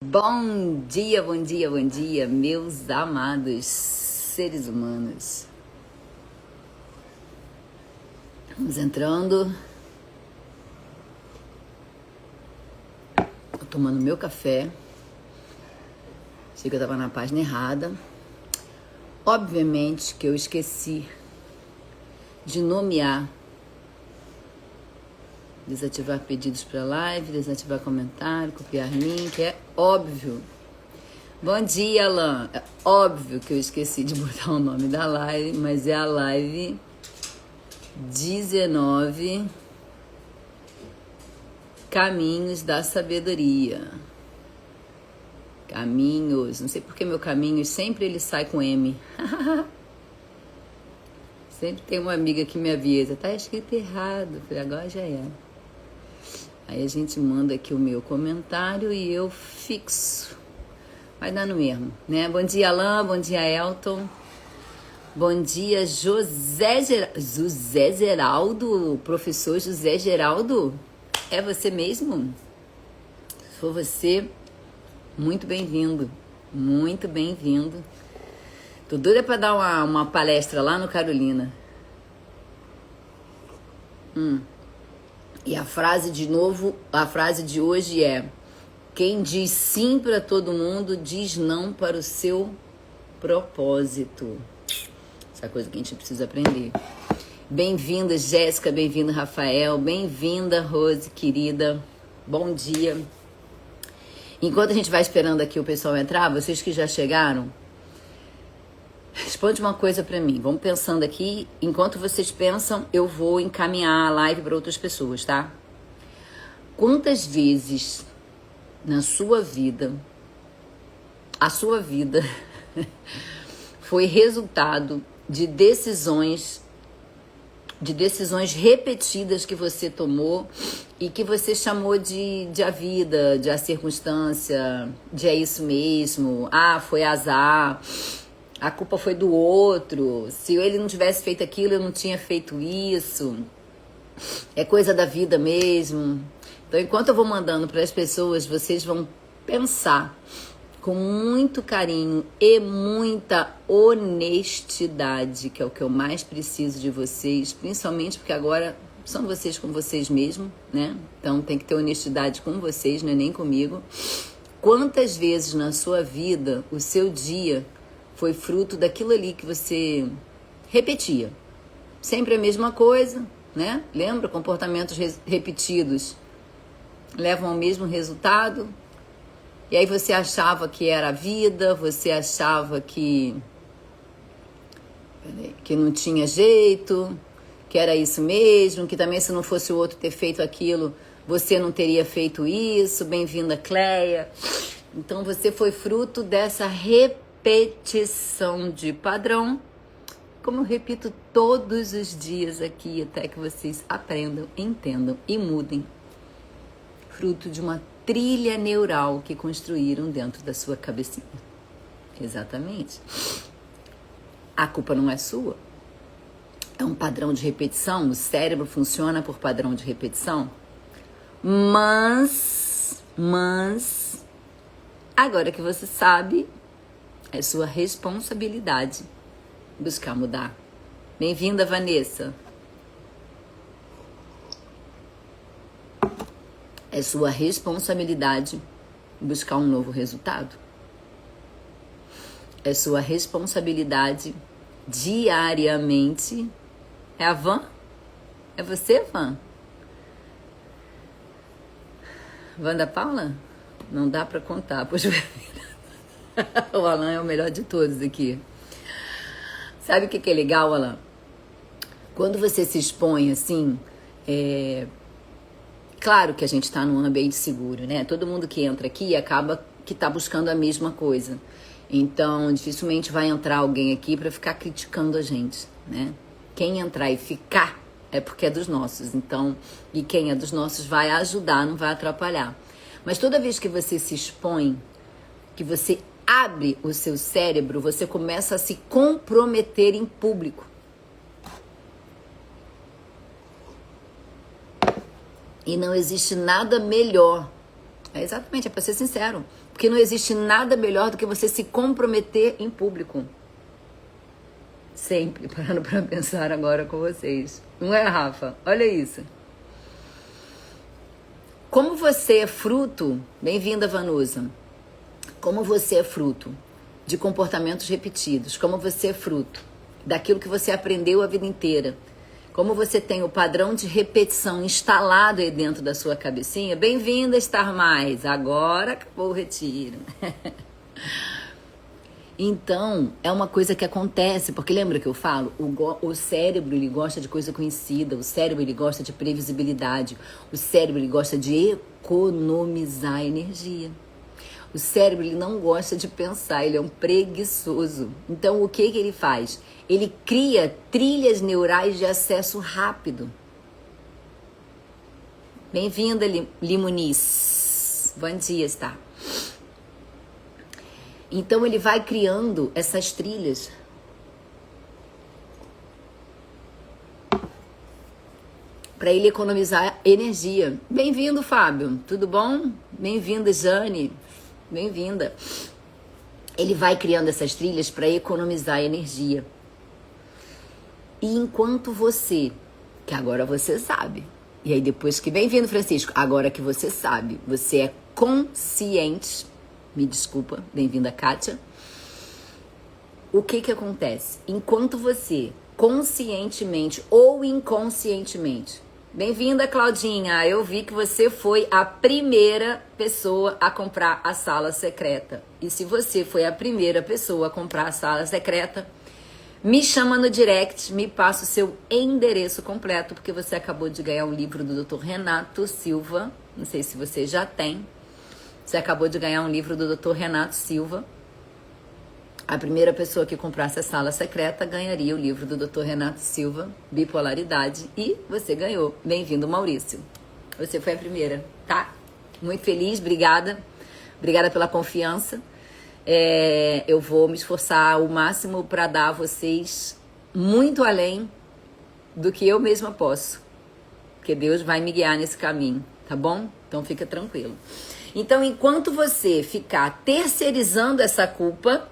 Bom dia, bom dia, bom dia, meus amados seres humanos. Vamos entrando. Tô tomando meu café. Achei que eu tava na página errada. Obviamente que eu esqueci de nomear. Desativar pedidos para live, desativar comentário, copiar link, é óbvio. Bom dia, Alan. É óbvio que eu esqueci de botar o nome da live, mas é a live 19 Caminhos da Sabedoria. Caminhos, não sei porque meu caminho sempre ele sai com M. Sempre tem uma amiga que me avisa, tá escrito errado. Falei, agora já é. Aí a gente manda aqui o meu comentário e eu fixo. Vai dar no mesmo, né? Bom dia, Alain. Bom dia, Elton. Bom dia, José Geraldo. Professor José Geraldo. É você mesmo? Se for você, muito bem-vindo. Muito bem-vindo. Tô doida pra dar uma palestra lá no Carolina. E a frase de hoje é: quem diz sim para todo mundo, diz não para o seu propósito. Essa coisa que a gente precisa aprender. Bem-vinda, Jéssica, bem-vindo, Rafael, bem-vinda, Rose, querida. Bom dia. Enquanto a gente vai esperando aqui o pessoal entrar, vocês que já chegaram, responde uma coisa pra mim. Vamos pensando aqui. Enquanto vocês pensam, eu vou encaminhar a live para outras pessoas, tá? Quantas vezes na sua vida, a sua vida foi resultado de decisões repetidas que você tomou e que você chamou de a vida, de a circunstância, de é isso mesmo, foi azar, a culpa foi do outro, se ele não tivesse feito aquilo, eu não tinha feito isso, é coisa da vida mesmo. Então, enquanto eu vou mandando para as pessoas, vocês vão pensar com muito carinho e muita honestidade, que é o que eu mais preciso de vocês, principalmente porque agora são vocês com vocês mesmos, né? Então tem que ter honestidade com vocês, não é nem comigo. Quantas vezes na sua vida o seu dia foi fruto daquilo ali que você repetia? Sempre a mesma coisa, né? Lembra? Comportamentos repetidos levam ao mesmo resultado. E aí você achava que era a vida, você achava que não tinha jeito, que era isso mesmo, que também se não fosse o outro ter feito aquilo, você não teria feito isso. Bem-vinda, Cleia. Então você foi fruto dessa repetição de padrão, como eu repito todos os dias aqui, até que vocês aprendam, entendam e mudem. Fruto de uma trilha neural que construíram dentro da sua cabecinha. Exatamente. A culpa não é sua. É um padrão de repetição. O cérebro funciona por padrão de repetição. Mas, agora que você sabe, é sua responsabilidade buscar mudar. Bem-vinda, Vanessa. É sua responsabilidade buscar um novo resultado. É sua responsabilidade diariamente. É a Van? É você, Van? Wanda Paula? Não dá pra contar, pois o Alan é o melhor de todos aqui. Sabe o que é legal, Alan? Quando você se expõe assim, claro que a gente está num ambiente seguro, né? Todo mundo que entra aqui acaba que está buscando a mesma coisa. Então, dificilmente vai entrar alguém aqui para ficar criticando a gente, né? Quem entrar e ficar é porque é dos nossos. Então, e quem é dos nossos vai ajudar, não vai atrapalhar. Mas toda vez que você se expõe, que você abre o seu cérebro, você começa a se comprometer em público. E não existe nada melhor. Exatamente, é para ser sincero. Porque não existe nada melhor do que você se comprometer em público. Sempre, parando para pensar agora com vocês. Não é, Rafa? Olha isso. Como você é fruto, bem-vinda, Vanusa. Como você é fruto de comportamentos repetidos, como você é fruto daquilo que você aprendeu a vida inteira, como você tem o padrão de repetição instalado aí dentro da sua cabecinha, bem-vinda, Estar Mais, agora acabou o retiro. Então, é uma coisa que acontece, porque lembra que eu falo? O cérebro, ele gosta de coisa conhecida, o cérebro, ele gosta de previsibilidade, o cérebro, ele gosta de economizar energia. O cérebro, ele não gosta de pensar, ele é um preguiçoso. Então, o que ele faz? Ele cria trilhas neurais de acesso rápido. Bem-vinda, Limuniz. Bom dia, está. Então, ele vai criando essas trilhas. Para ele economizar energia. Bem-vindo, Fábio. Tudo bom? Bem-vinda, Jane. Bem-vinda. Ele vai criando essas trilhas para economizar energia. E enquanto você, que agora você sabe, e aí depois que, bem-vindo, Francisco, agora que você sabe, você é consciente, me desculpa, bem-vinda, Kátia. O que acontece? Enquanto você, conscientemente ou inconscientemente, bem-vinda, Claudinha, eu vi que você foi a primeira pessoa a comprar a sala secreta. E se você foi a primeira pessoa a comprar a sala secreta, me chama no direct, me passa o seu endereço completo, porque você acabou de ganhar um livro do Dr. Renato Silva. Não sei se você já tem. Você acabou de ganhar um livro do Dr. Renato Silva. A primeira pessoa que comprasse a sala secreta ganharia o livro do Dr. Renato Silva, Bipolaridade, e você ganhou. Bem-vindo, Maurício. Você foi a primeira, tá? Muito feliz, obrigada. Obrigada pela confiança. Eu vou me esforçar o máximo para dar a vocês muito além do que eu mesma posso. Porque Deus vai me guiar nesse caminho, tá bom? Então fica tranquilo. Então, enquanto você ficar terceirizando essa culpa,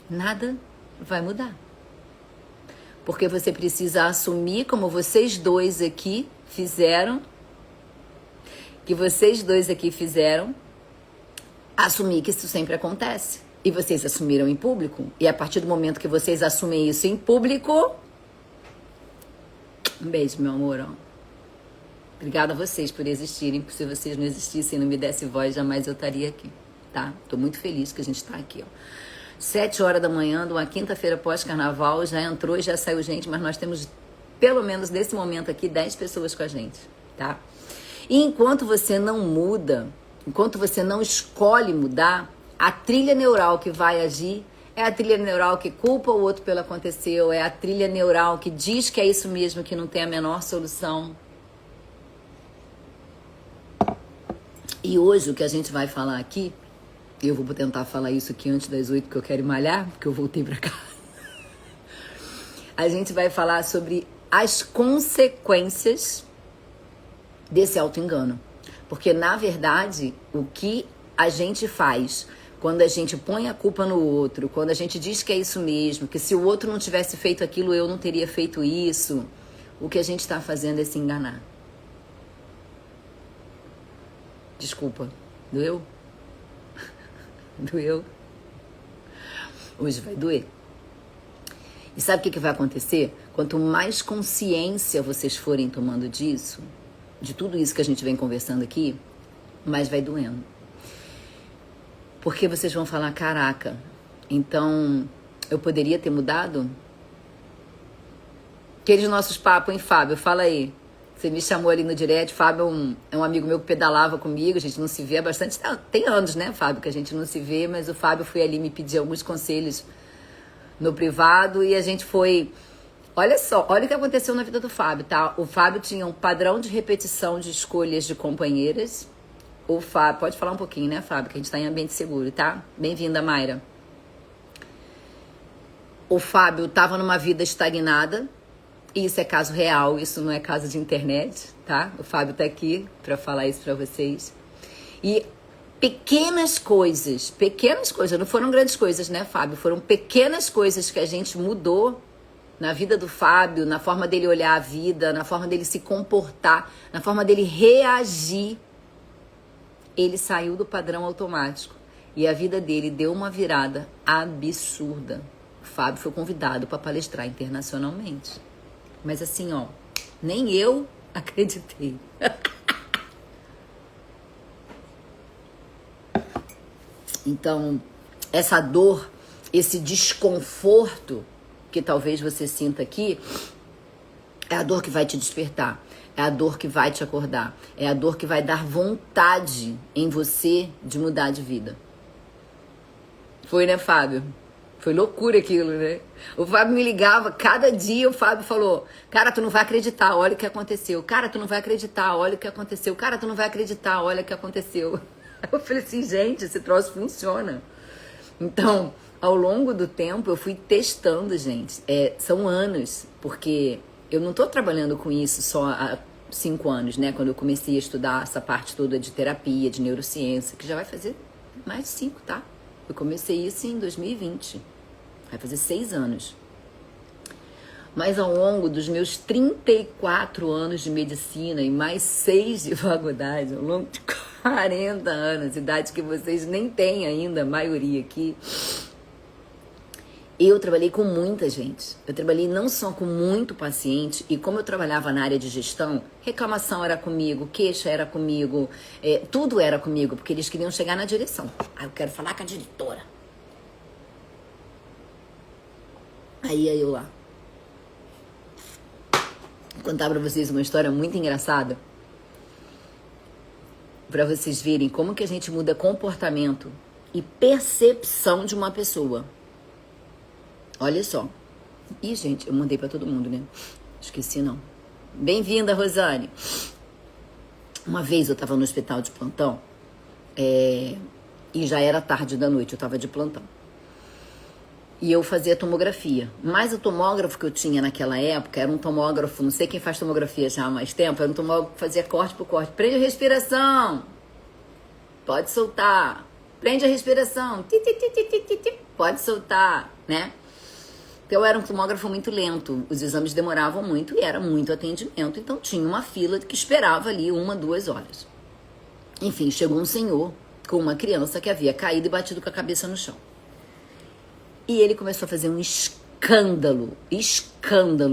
nada vai mudar. Porque você precisa assumir, como vocês dois aqui fizeram, assumir que isso sempre acontece. E vocês assumiram em público. E a partir do momento que vocês assumem isso em público... Um beijo, meu amor. Ó. Obrigada a vocês por existirem. Se vocês não existissem, não me dessem voz, jamais eu estaria aqui. Tá? Tô muito feliz que a gente está aqui, ó. 7 horas da manhã, de uma quinta-feira pós-carnaval, já entrou e já saiu gente, mas nós temos, pelo menos nesse momento aqui, 10 pessoas com a gente, tá? E enquanto você não muda, enquanto você não escolhe mudar, a trilha neural que vai agir é a trilha neural que culpa o outro pelo aconteceu, é a trilha neural que diz que é isso mesmo, que não tem a menor solução. E hoje o que a gente vai falar aqui, eu vou tentar falar isso aqui antes das 8, que eu quero ir malhar, porque eu voltei pra casa. A gente vai falar sobre as consequências desse auto-engano. Porque, na verdade, o que a gente faz quando a gente põe a culpa no outro, quando a gente diz que é isso mesmo, que se o outro não tivesse feito aquilo, eu não teria feito isso, o que a gente está fazendo é se enganar. Desculpa, doeu? Doeu? Hoje vai doer. E sabe o que vai acontecer? Quanto mais consciência vocês forem tomando disso, de tudo isso que a gente vem conversando aqui, mais vai doendo. Porque vocês vão falar, caraca, então eu poderia ter mudado? Aqueles nossos papos, hein, Fábio? Fala aí. Você me chamou ali no direct, Fábio é um amigo meu que pedalava comigo, a gente não se vê há bastante... Tem anos, né, Fábio, que a gente não se vê, mas o Fábio foi ali me pedir alguns conselhos no privado e a gente foi... Olha só, olha o que aconteceu na vida do Fábio, tá? O Fábio tinha um padrão de repetição de escolhas de companheiras. O Fábio... Pode falar um pouquinho, né, Fábio, que a gente tá em ambiente seguro, tá? Bem-vinda, Mayra. O Fábio tava numa vida estagnada. Isso é caso real, isso não é caso de internet, tá? O Fábio tá aqui pra falar isso pra vocês. E pequenas coisas, não foram grandes coisas, né, Fábio? Foram pequenas coisas que a gente mudou na vida do Fábio, na forma dele olhar a vida, na forma dele se comportar, na forma dele reagir. Ele saiu do padrão automático e a vida dele deu uma virada absurda. O Fábio foi convidado para palestrar internacionalmente. Mas assim, ó, nem eu acreditei. Então, essa dor, esse desconforto que talvez você sinta aqui, é a dor que vai te despertar, é a dor que vai te acordar, é a dor que vai dar vontade em você de mudar de vida. Foi, né, Fábio? Foi loucura aquilo, né? O Fábio me ligava, cada dia o Fábio falou, cara, tu não vai acreditar, olha o que aconteceu. Cara, tu não vai acreditar, olha o que aconteceu. Cara, tu não vai acreditar, olha o que aconteceu. Eu falei assim, gente, esse troço funciona. Então, ao longo do tempo, eu fui testando, gente. São anos, porque eu não tô trabalhando com isso só há 5 anos, né? Quando eu comecei a estudar essa parte toda de terapia, de neurociência, que já vai fazer mais de 5, tá? Eu comecei isso em 2020. Vai fazer 6 anos. Mas ao longo dos meus 34 anos de medicina e mais 6 de faculdade, ao longo de 40 anos, idade que vocês nem têm ainda, a maioria aqui, eu trabalhei com muita gente. Eu trabalhei não só com muito paciente, e como eu trabalhava na área de gestão, reclamação era comigo, queixa era comigo, tudo era comigo, porque eles queriam chegar na direção. Ah, eu quero falar com a diretora. Aí ia eu lá. Vou contar pra vocês uma história muito engraçada, pra vocês verem como que a gente muda comportamento e percepção de uma pessoa. Olha só. Ih, gente, eu mandei pra todo mundo, né? Esqueci, não. Bem-vinda, Rosane. Uma vez eu tava no hospital de plantão, e já era tarde da noite, eu tava de plantão. E eu fazia tomografia. Mas o tomógrafo que eu tinha naquela época era um tomógrafo, não sei quem faz tomografia já há mais tempo, era um tomógrafo que fazia corte por corte. Prende a respiração. Pode soltar. Prende a respiração. Pode soltar, né? Então era um tomógrafo muito lento. Os exames demoravam muito e era muito atendimento. Então tinha uma fila que esperava ali 1, 2 horas. Enfim, chegou um senhor com uma criança que havia caído e batido com a cabeça no chão. E ele começou a fazer um escândalo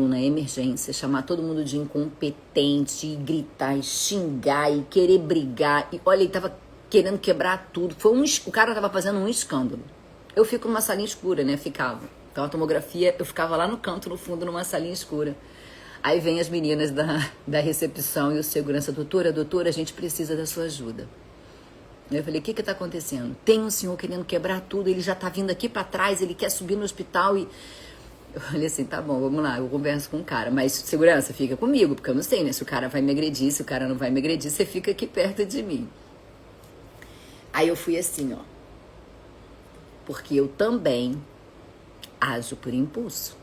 na emergência, chamar todo mundo de incompetente, e gritar, e xingar, e querer brigar. E olha, ele tava querendo quebrar tudo. O cara tava fazendo um escândalo. Eu fico numa salinha escura, né? Ficava. Então a tomografia, eu ficava lá no canto, no fundo, numa salinha escura. Aí vem as meninas da recepção e o segurança, doutora, a gente precisa da sua ajuda. Eu falei, o que tá acontecendo? Tem um senhor querendo quebrar tudo, ele já tá vindo aqui pra trás, ele quer subir no hospital e... Eu falei assim, tá bom, vamos lá, eu converso com o cara, mas segurança, fica comigo, porque eu não sei, né, se o cara vai me agredir, se o cara não vai me agredir, você fica aqui perto de mim. Aí eu fui assim, ó, porque eu também ajo por impulso.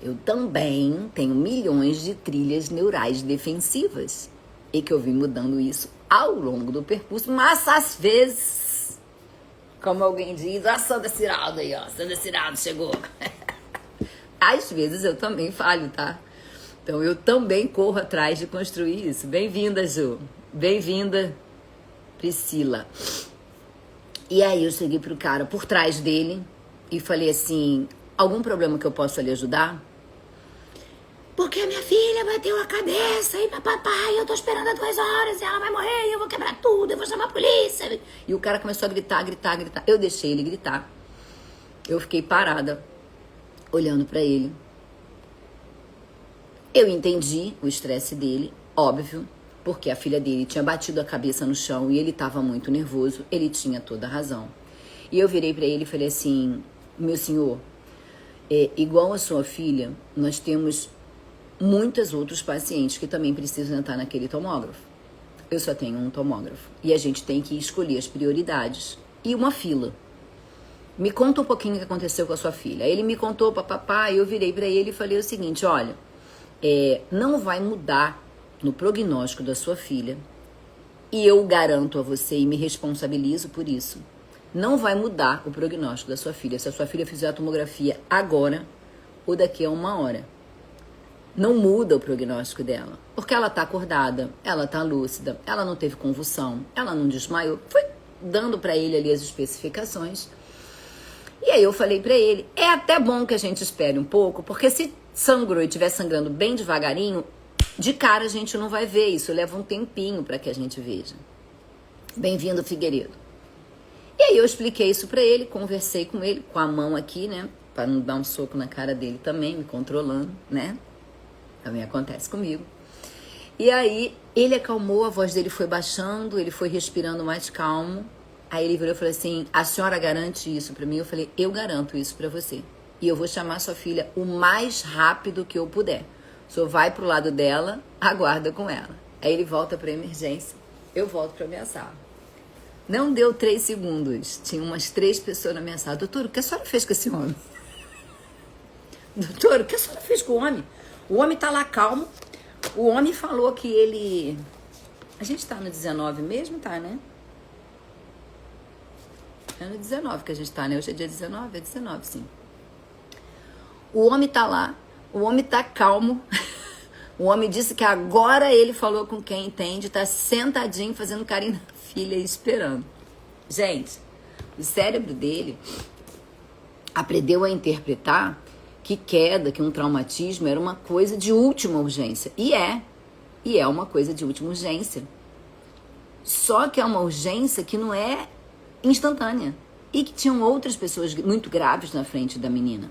Eu também tenho milhões de trilhas neurais defensivas e que eu vim mudando isso ao longo do percurso, mas às vezes, como alguém diz, a Sandra Ciraldo aí, ó, Sandra Ciraldo chegou. Às vezes eu também falho, tá? Então eu também corro atrás de construir isso. Bem-vinda, Ju. Bem-vinda, Priscila. E aí eu cheguei pro cara por trás dele e falei assim, algum problema que eu possa lhe ajudar? Porque a minha filha bateu a cabeça e papai, eu tô esperando há 2 horas e ela vai morrer e eu vou quebrar tudo, eu vou chamar a polícia. E o cara começou a gritar. Eu deixei ele gritar. Eu fiquei parada, olhando pra ele. Eu entendi o estresse dele, óbvio, porque a filha dele tinha batido a cabeça no chão e ele tava muito nervoso, ele tinha toda a razão. E eu virei pra ele e falei assim, meu senhor, igual a sua filha, nós temos muitos outros pacientes que também precisam entrar naquele tomógrafo. Eu só tenho um tomógrafo. E a gente tem que escolher as prioridades e uma fila. Me conta um pouquinho o que aconteceu com a sua filha. Aí ele me contou, papai, eu virei pra ele e falei o seguinte, olha, não vai mudar no prognóstico da sua filha e eu garanto a você e me responsabilizo por isso, não vai mudar o prognóstico da sua filha. Se a sua filha fizer a tomografia agora ou daqui a 1 hora. Não muda o prognóstico dela, porque ela tá acordada, ela tá lúcida, ela não teve convulsão, ela não desmaiou. Foi dando para ele ali as especificações. E aí eu falei para ele, é até bom que a gente espere um pouco, porque se sangrou e estiver sangrando bem devagarinho, de cara a gente não vai ver isso, leva um tempinho para que a gente veja. Bem-vindo, Figueiredo. E aí eu expliquei isso para ele, conversei com ele, com a mão aqui, né, para não dar um soco na cara dele também, me controlando, né? Também acontece comigo. E aí ele acalmou, a voz dele foi baixando, ele foi respirando mais calmo. Aí ele virou e falou assim, a senhora garante isso pra mim? Eu falei, eu garanto isso pra você. E eu vou chamar sua filha o mais rápido que eu puder. O senhor vai pro lado dela, aguarda com ela. Aí ele volta pra emergência, eu volto pra minha sala. Não deu 3 segundos, tinha umas 3 pessoas na minha sala. Doutor, o que a senhora fez com esse homem? Doutor, o que a senhora fez com o homem? O homem tá lá calmo. O homem falou que ele... A gente tá no 19 mesmo, tá, né? É no 19 que a gente tá, né? Hoje é dia 19? É 19, sim. O homem tá lá. O homem tá calmo. O homem disse que agora ele falou com quem entende. Tá sentadinho, fazendo carinho na filha e esperando. Gente, o cérebro dele aprendeu a interpretar que queda, que um traumatismo era uma coisa de última urgência. E é uma coisa de última urgência. Só que é uma urgência que não é instantânea. E que tinham outras pessoas muito graves na frente da menina.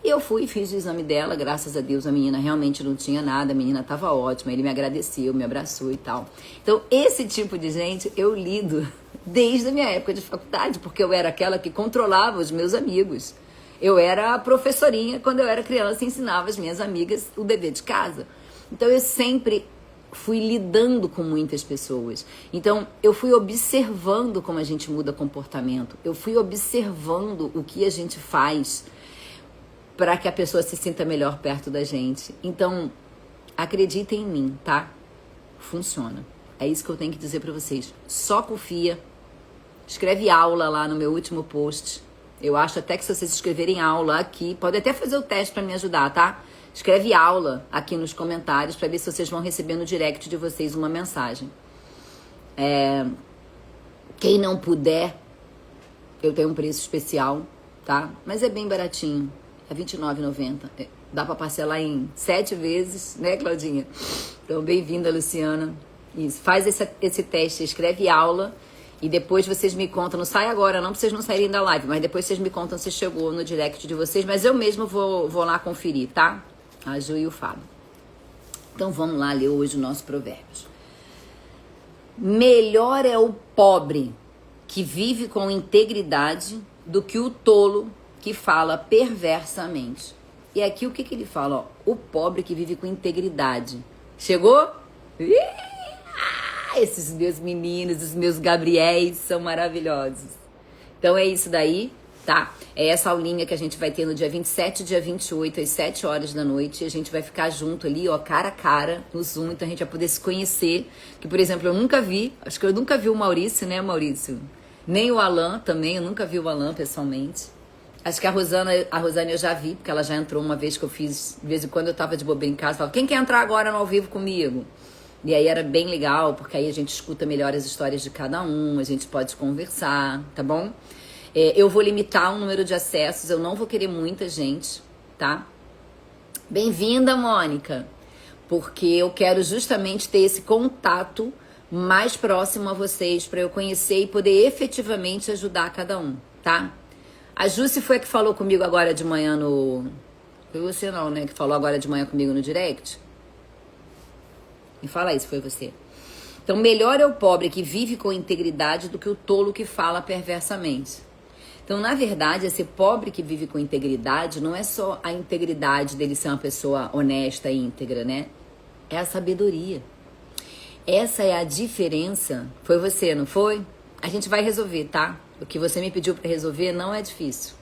E eu fui e fiz o exame dela, graças a Deus a menina realmente não tinha nada, a menina estava ótima, ele me agradeceu, me abraçou e tal. Então esse tipo de gente eu lido desde a minha época de faculdade, porque eu era aquela que controlava os meus amigos. Eu era a professorinha, quando eu era criança, ensinava as minhas amigas o dever de casa. Então, eu sempre fui lidando com muitas pessoas. Então, eu fui observando como a gente muda comportamento. Eu fui observando o que a gente faz para que a pessoa se sinta melhor perto da gente. Então, acreditem em mim, tá? Funciona. É isso que eu tenho que dizer para vocês. Só confia. Escreve aula lá no meu último post. Eu acho até que se vocês escreverem aula aqui, pode até fazer o teste para me ajudar, tá? Escreve aula aqui nos comentários para ver se vocês vão receber no direct de vocês uma mensagem. Quem não puder, eu tenho um preço especial, tá? Mas é bem baratinho, é R$29,90. Dá para parcelar em 7 vezes, né, Claudinha? Então, bem-vinda, Luciana. Isso, faz esse teste, escreve aula. E depois vocês me contam, não sai agora não, pra vocês não saírem da live, mas depois vocês me contam se chegou no direct de vocês, mas eu mesmo vou lá conferir, tá? A Ju e o Fábio. Então vamos lá ler hoje o nosso Provérbios. Melhor é o pobre que vive com integridade do que o tolo que fala perversamente. E aqui o que ele fala? Ó, o pobre que vive com integridade. Chegou? Esses meus meninos, os meus Gabriéis são maravilhosos. Então é isso daí, tá? É essa aulinha que a gente vai ter no dia 27 e dia 28, às 7 horas da noite. A gente vai ficar junto ali, ó, cara a cara, no Zoom. Então a gente vai poder se conhecer. Que, por exemplo, eu nunca vi, acho que eu nunca vi o Maurício, né, Maurício? Nem o Alan também, eu nunca vi o Alan pessoalmente. Acho que a Rosane eu já vi, porque ela já entrou uma vez que eu fiz, de vez em quando eu tava de bobeira em casa, falava, quem quer entrar agora no ao vivo comigo? E aí era bem legal, porque aí a gente escuta melhor as histórias de cada um, a gente pode conversar, tá bom? Eu vou limitar o número de acessos, eu não vou querer muita gente, tá? Bem-vinda, Mônica! Porque eu quero justamente ter esse contato mais próximo a vocês, para eu conhecer e poder efetivamente ajudar cada um, tá? A Jússi foi a que falou comigo agora de manhã no... Foi você não, né? Que falou agora de manhã comigo no direct? Me fala isso, foi você. Então, melhor é o pobre que vive com integridade do que o tolo que fala perversamente. Então, na verdade, esse pobre que vive com integridade não é só a integridade dele ser uma pessoa honesta e íntegra, né? É a sabedoria. Essa é a diferença. Foi você, não foi? A gente vai resolver, tá? O que você me pediu para resolver não é difícil.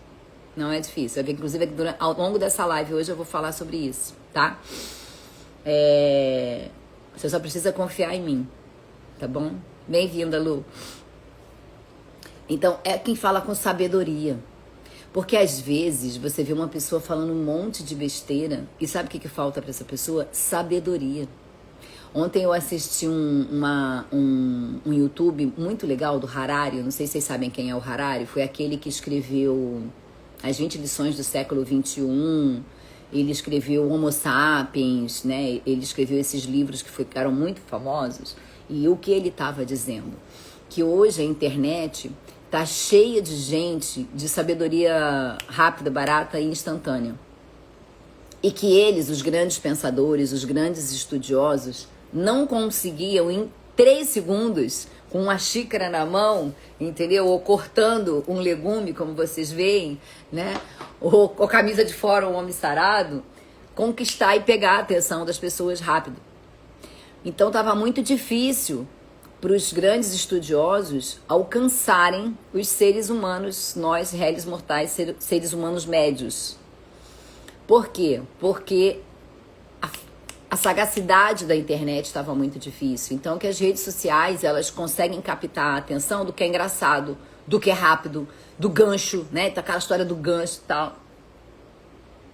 Não é difícil. Eu, inclusive, ao longo dessa live hoje eu vou falar sobre isso, tá? Você só precisa confiar em mim, tá bom? Bem-vinda, Lu. Então, é quem fala com sabedoria. Porque às vezes você vê uma pessoa falando um monte de besteira e sabe o que falta para essa pessoa? Sabedoria. Ontem eu assisti um YouTube muito legal do Harari, eu não sei se vocês sabem quem é o Harari, foi aquele que escreveu As 20 Lições do Século XXI, ele escreveu Homo Sapiens, né? Ele escreveu esses livros que ficaram muito famosos. E o que ele estava dizendo? Que hoje a internet tá cheia de gente de sabedoria rápida, barata e instantânea. E que eles, os grandes pensadores, os grandes estudiosos, não conseguiam em 3 segundos, com uma xícara na mão, entendeu? Ou cortando um legume, como vocês veem, né? Ou com a camisa de fora, um homem sarado, conquistar e pegar a atenção das pessoas rápido. Então estava muito difícil para os grandes estudiosos alcançarem os seres humanos, nós, réis mortais, seres humanos médios. Por quê? Porque a sagacidade da internet estava muito difícil. Então, que as redes sociais, elas conseguem captar a atenção do que é engraçado, do que é rápido, do gancho, né? Tá aquela história do gancho e tal.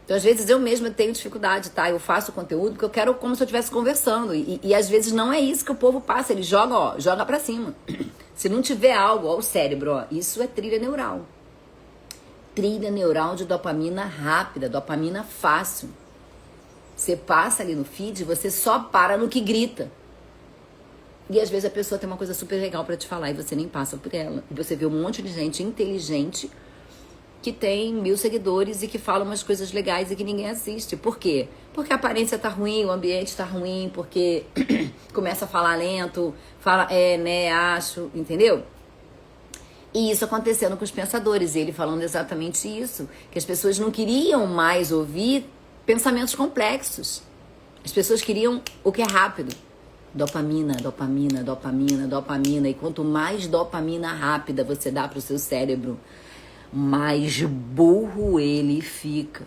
Então, às vezes, eu mesma tenho dificuldade, tá? Eu faço conteúdo porque eu quero como se eu estivesse conversando. E às vezes não é isso que o povo passa. Ele joga pra cima. Se não tiver algo, ó, o cérebro, ó, isso é trilha neural. Trilha neural de dopamina rápida, dopamina fácil. Você passa ali no feed, você só para no que grita. E às vezes a pessoa tem uma coisa super legal pra te falar e você nem passa por ela. E você vê um monte de gente inteligente que tem 1000 seguidores e que fala umas coisas legais e que ninguém assiste. Por quê? Porque a aparência tá ruim, o ambiente tá ruim, porque começa a falar lento, fala né, acho, entendeu? E isso acontecendo com os pensadores, ele falando exatamente isso, que as pessoas não queriam mais ouvir pensamentos complexos. As pessoas queriam o que é rápido. Dopamina, dopamina, dopamina, dopamina. E quanto mais dopamina rápida você dá pro seu cérebro, mais burro ele fica.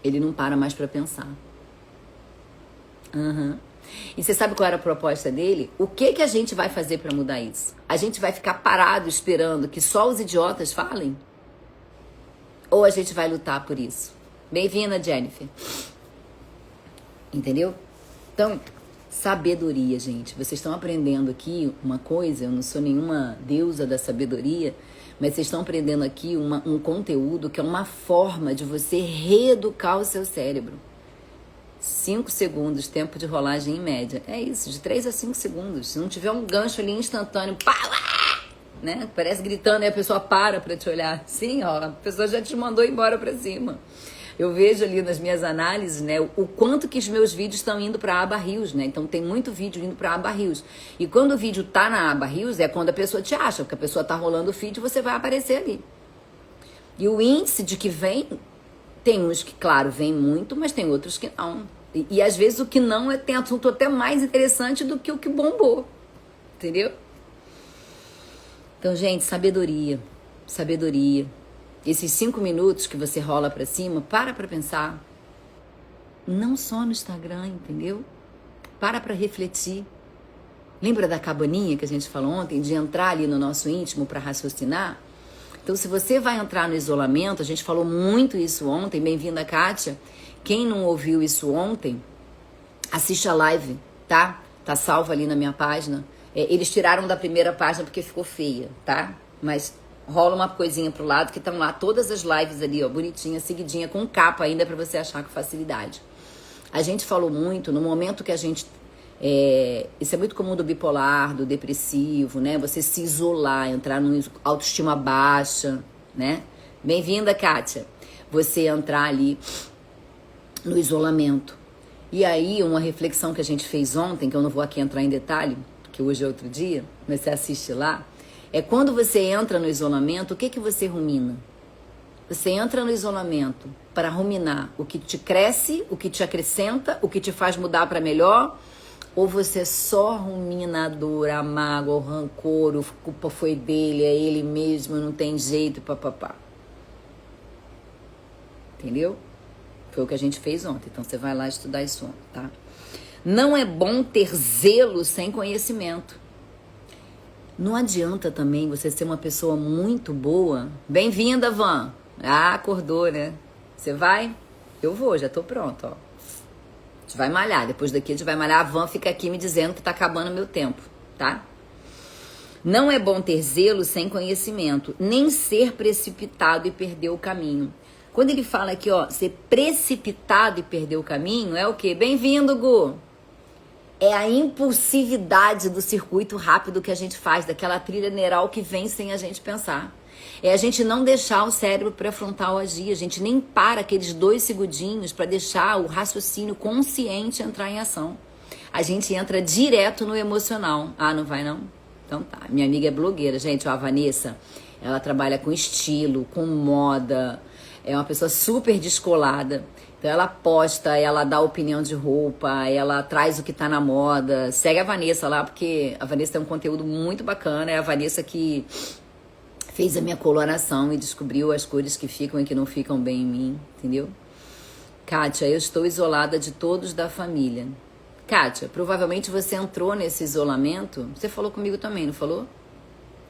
Ele não para mais para pensar. E você sabe qual era a proposta dele? O que a gente vai fazer para mudar isso? A gente vai ficar parado esperando que só os idiotas falem? Ou a gente vai lutar por isso? Bem-vinda, Jennifer. Entendeu? Então, sabedoria, gente. Vocês estão aprendendo aqui uma coisa, eu não sou nenhuma deusa da sabedoria, mas vocês estão aprendendo aqui um conteúdo que é uma forma de você reeducar o seu cérebro. 5 segundos, tempo de rolagem em média. É isso, de 3 a 5 segundos. Se não tiver um gancho ali instantâneo, pá, né? Parece gritando e a pessoa para pra te olhar. Sim, ó, a pessoa já te mandou embora pra cima. Eu vejo ali nas minhas análises, né, o quanto que os meus vídeos estão indo para a aba Rios, né? Então tem muito vídeo indo para a aba Rios. E quando o vídeo tá na aba Rios é quando a pessoa te acha, porque a pessoa tá rolando o feed e você vai aparecer ali. E o índice de que vem, tem uns que, claro, vem muito, mas tem outros que não. E às vezes o que não tem assunto até mais interessante do que o que bombou. Entendeu? Então, gente, sabedoria. Sabedoria. Esses 5 minutos que você rola pra cima, para pensar. Não só no Instagram, entendeu? Para refletir. Lembra da cabaninha que a gente falou ontem? De entrar ali no nosso íntimo para raciocinar? Então, se você vai entrar no isolamento, a gente falou muito isso ontem. Bem-vinda, Kátia. Quem não ouviu isso ontem, assiste a live, tá? Tá salva ali na minha página. Eles tiraram da primeira página porque ficou feia, tá? Mas rola uma coisinha pro lado que estão lá todas as lives ali, ó, bonitinha, seguidinha, com capa ainda para você achar com facilidade. A gente falou muito no momento que a gente... isso é muito comum do bipolar, do depressivo, né? Você se isolar, entrar numa autoestima baixa, né? Bem-vinda, Kátia. Você entrar ali no isolamento. E aí, uma reflexão que a gente fez ontem, que eu não vou aqui entrar em detalhe, porque hoje é outro dia, mas você assiste lá, é quando você entra no isolamento, o que você rumina? Você entra no isolamento para ruminar o que te cresce, o que te acrescenta, o que te faz mudar para melhor, ou você só rumina a dor, a mágoa, o rancor, a culpa foi dele, é ele mesmo, não tem jeito, papapá. Entendeu? Foi o que a gente fez ontem, então você vai lá estudar isso ontem, tá? Não é bom ter zelo sem conhecimento. Não adianta também você ser uma pessoa muito boa. Bem-vinda, Van. Ah, acordou, né? Você vai? Eu vou, já tô pronto, ó. A gente vai malhar. Depois daqui a gente vai malhar. A Van fica aqui me dizendo que tá acabando o meu tempo, tá? Não é bom ter zelo sem conhecimento, nem ser precipitado e perder o caminho. Quando ele fala aqui, ó, ser precipitado e perder o caminho, é o quê? Bem-vindo, Gu! É a impulsividade do circuito rápido que a gente faz, daquela trilha neural que vem sem a gente pensar. É a gente não deixar o cérebro pré-frontal agir, a gente nem para aqueles 2 segundinhos para deixar o raciocínio consciente entrar em ação. A gente entra direto no emocional. Ah, não vai não? Então tá. Minha amiga é blogueira, gente, ó, a Vanessa, ela trabalha com estilo, com moda, é uma pessoa super descolada. Então ela posta, ela dá opinião de roupa, ela traz o que tá na moda. Segue a Vanessa lá, porque a Vanessa tem um conteúdo muito bacana. É a Vanessa que fez a minha coloração e descobriu as cores que ficam e que não ficam bem em mim, entendeu? Kátia, eu estou isolada de todos da família. Kátia, provavelmente você entrou nesse isolamento. Você falou comigo também, não falou?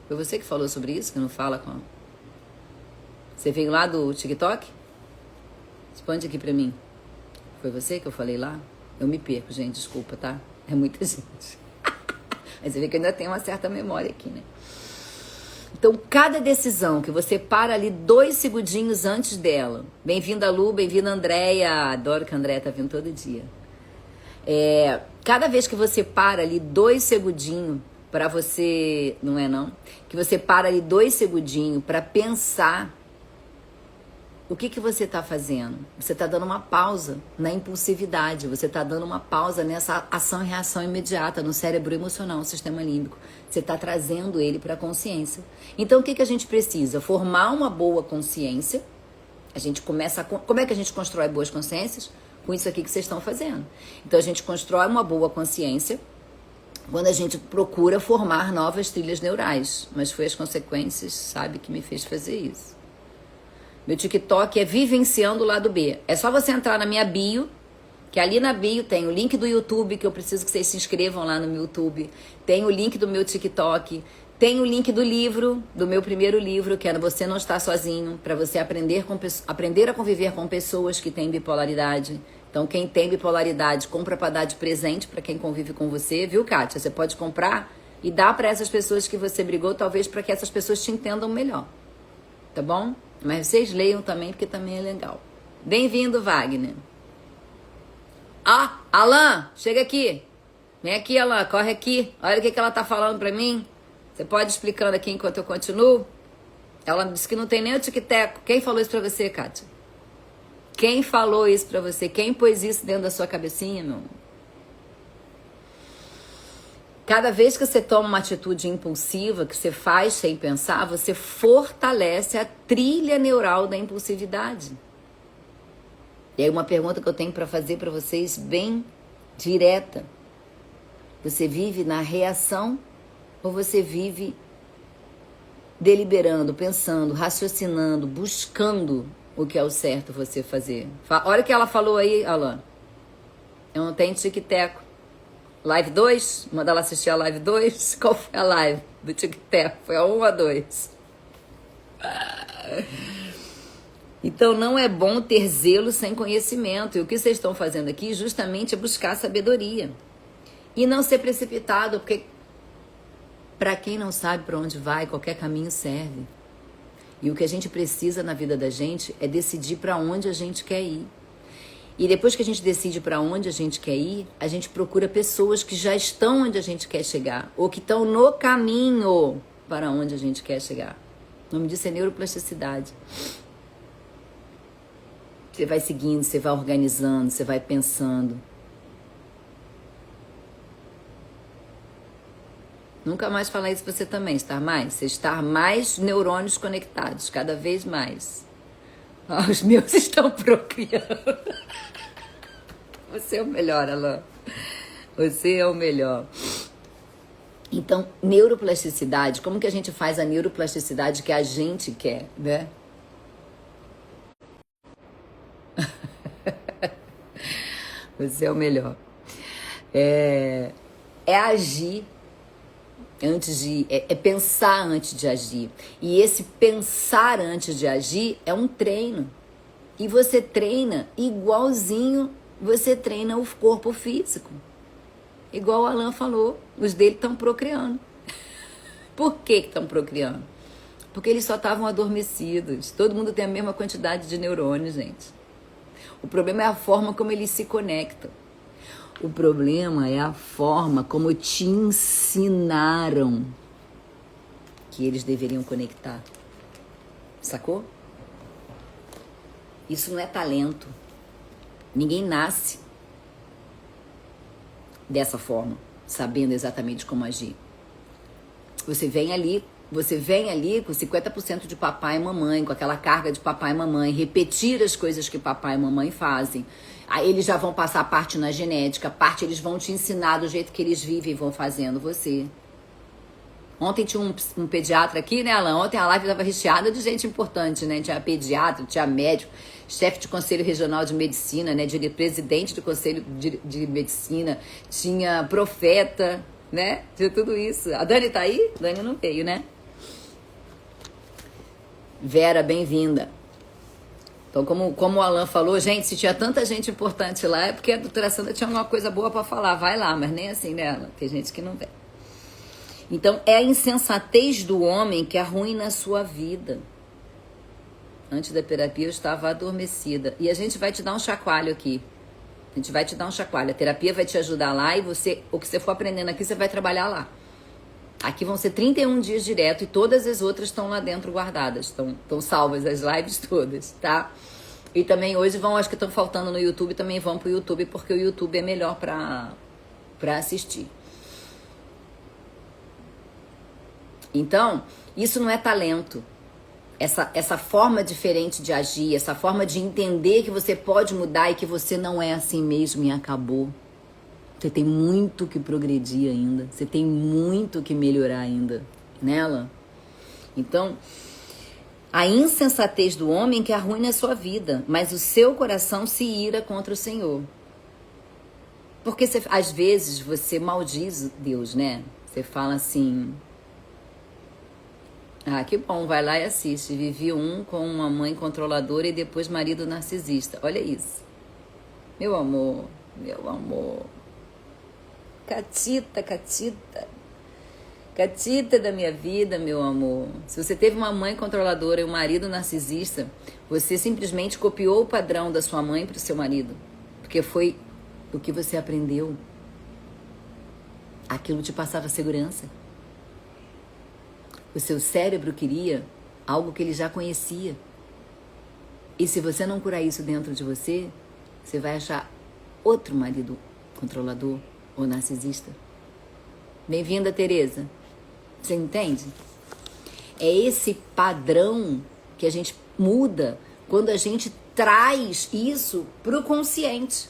Foi você que falou sobre isso, que não fala com... Você veio lá do TikTok? Responde aqui pra mim. Foi você que eu falei lá? Eu me perco, gente, desculpa, tá? É muita gente. Mas você vê que eu ainda tenho uma certa memória aqui, né? Então, cada decisão que você para ali 2 segundinhos antes dela. Bem-vinda, Lu, bem-vinda, Andréia. Adoro que a Andréia tá vindo todo dia. Cada vez que você para ali 2 segundinhos pra você... Não é, não? Que você para ali 2 segundinhos pra pensar... O que você está fazendo? Você está dando uma pausa na impulsividade, você está dando uma pausa nessa ação e reação imediata no cérebro emocional, no sistema límbico. Você está trazendo ele para a consciência. Então, o que a gente precisa? Formar uma boa consciência. A gente começa Como é que a gente constrói boas consciências? Com isso aqui que vocês estão fazendo. Então, a gente constrói uma boa consciência quando a gente procura formar novas trilhas neurais. Mas foi as consequências, sabe, que me fez fazer isso. Meu TikTok é Vivenciando o Lado B. É só você entrar na minha bio, que ali na bio tem o link do YouTube, que eu preciso que vocês se inscrevam lá no meu YouTube. Tem o link do meu TikTok. Tem o link do livro, do meu primeiro livro, que é Você Não Está Sozinho, para você aprender a conviver com pessoas que têm bipolaridade. Então, quem tem bipolaridade, compra para dar de presente para quem convive com você, viu, Kátia? Você pode comprar e dar para essas pessoas que você brigou, talvez para que essas pessoas te entendam melhor. Tá bom? Mas vocês leiam também, porque também é legal. Bem-vindo, Wagner. Ah, Alan, chega aqui. Vem aqui, Alan, corre aqui. Olha o que ela tá falando pra mim. Você pode ir explicando aqui enquanto eu continuo? Ela disse que não tem nem o tic-teco. Quem falou isso pra você, Kátia? Quem falou isso pra você? Quem pôs isso dentro da sua cabecinha, meu amor? Cada vez que você toma uma atitude impulsiva, que você faz sem pensar, você fortalece a trilha neural da impulsividade. E aí uma pergunta que eu tenho para fazer para vocês, bem direta. Você vive na reação ou você vive deliberando, pensando, raciocinando, buscando o que é o certo você fazer? Olha o que ela falou aí, Alan. Eu não tenho tic-teco. Live 2? Manda ela assistir a live 2? Qual foi a live do TikTok? Foi a 1 ou a 2? Então não é bom ter zelo sem conhecimento. E o que vocês estão fazendo aqui justamente é buscar sabedoria. E não ser precipitado, porque para quem não sabe para onde vai, qualquer caminho serve. E o que a gente precisa na vida da gente é decidir para onde a gente quer ir. E depois que a gente decide para onde a gente quer ir, a gente procura pessoas que já estão onde a gente quer chegar, ou que estão no caminho para onde a gente quer chegar. O nome disso é neuroplasticidade. Você vai seguindo, você vai organizando, você vai pensando. Nunca mais falar isso pra você também, estar mais. Você estar mais neurônios conectados, cada vez mais. Ah, os meus estão procriando. Você é o melhor, Alain. Você é o melhor. Então, neuroplasticidade, como que a gente faz a neuroplasticidade que a gente quer, né? Você é o melhor. É agir É pensar antes de agir. E esse pensar antes de agir é um treino. E você treina igualzinho você treina o corpo físico. Igual o Alan falou, os dele estão procriando. Por que estão procriando? Porque eles só estavam adormecidos. Todo mundo tem a mesma quantidade de neurônios, gente. O problema é a forma como eles se conectam. O problema é a forma como te ensinaram que eles deveriam conectar. Sacou? Isso não é talento. Ninguém nasce dessa forma, sabendo exatamente como agir. Você vem ali com 50% de papai e mamãe, com aquela carga de papai e mamãe, repetir as coisas que papai e mamãe fazem. Aí eles já vão passar parte na genética, parte eles vão te ensinar do jeito que eles vivem e vão fazendo você. Ontem tinha um pediatra aqui, né, Alan? Ontem a live estava recheada de gente importante, né? Tinha pediatra, tinha médico, chefe de conselho regional de medicina, né? Presidente do conselho de medicina, tinha profeta, né? Tinha tudo isso. A Dani tá aí? A Dani não veio, né? Vera, bem-vinda. Então, como o Alan falou, gente, se tinha tanta gente importante lá, é porque a doutora Sandra tinha alguma coisa boa para falar. Vai lá, mas nem assim, né, Alan? Tem gente que não vem. Então, é a insensatez do homem que arruína a sua vida. Antes da terapia, eu estava adormecida. E a gente vai te dar um chacoalho aqui. A gente vai te dar um chacoalho. A terapia vai te ajudar lá e o que você for aprendendo aqui, você vai trabalhar lá. Aqui vão ser 31 dias direto e todas as outras estão lá dentro guardadas. Estão salvas as lives todas, tá? E também hoje acho que estão faltando no YouTube, também vão pro YouTube, porque o YouTube é melhor pra assistir. Então, isso não é talento. Essa forma diferente de agir, essa forma de entender que você pode mudar e que você não é assim mesmo e acabou. Você tem muito que progredir ainda. Você tem muito que melhorar ainda. Nela. Então, a insensatez do homem que arruina a sua vida, mas o seu coração se ira contra o Senhor. Porque às vezes você maldiz Deus, né? Você fala assim... Ah, que bom, vai lá e assiste. Vivi com uma mãe controladora e depois marido narcisista. Olha isso. Meu amor, meu amor. Catita da minha vida, meu amor. Se você teve uma mãe controladora e um marido narcisista, você simplesmente copiou o padrão da sua mãe para o seu marido. Porque foi o que você aprendeu. Aquilo te passava segurança. O seu cérebro queria algo que ele já conhecia. E se você não curar isso dentro de você, você vai achar outro marido controlador ou narcisista. Bem-vinda, Tereza. Você entende? É esse padrão que a gente muda quando a gente traz isso pro consciente.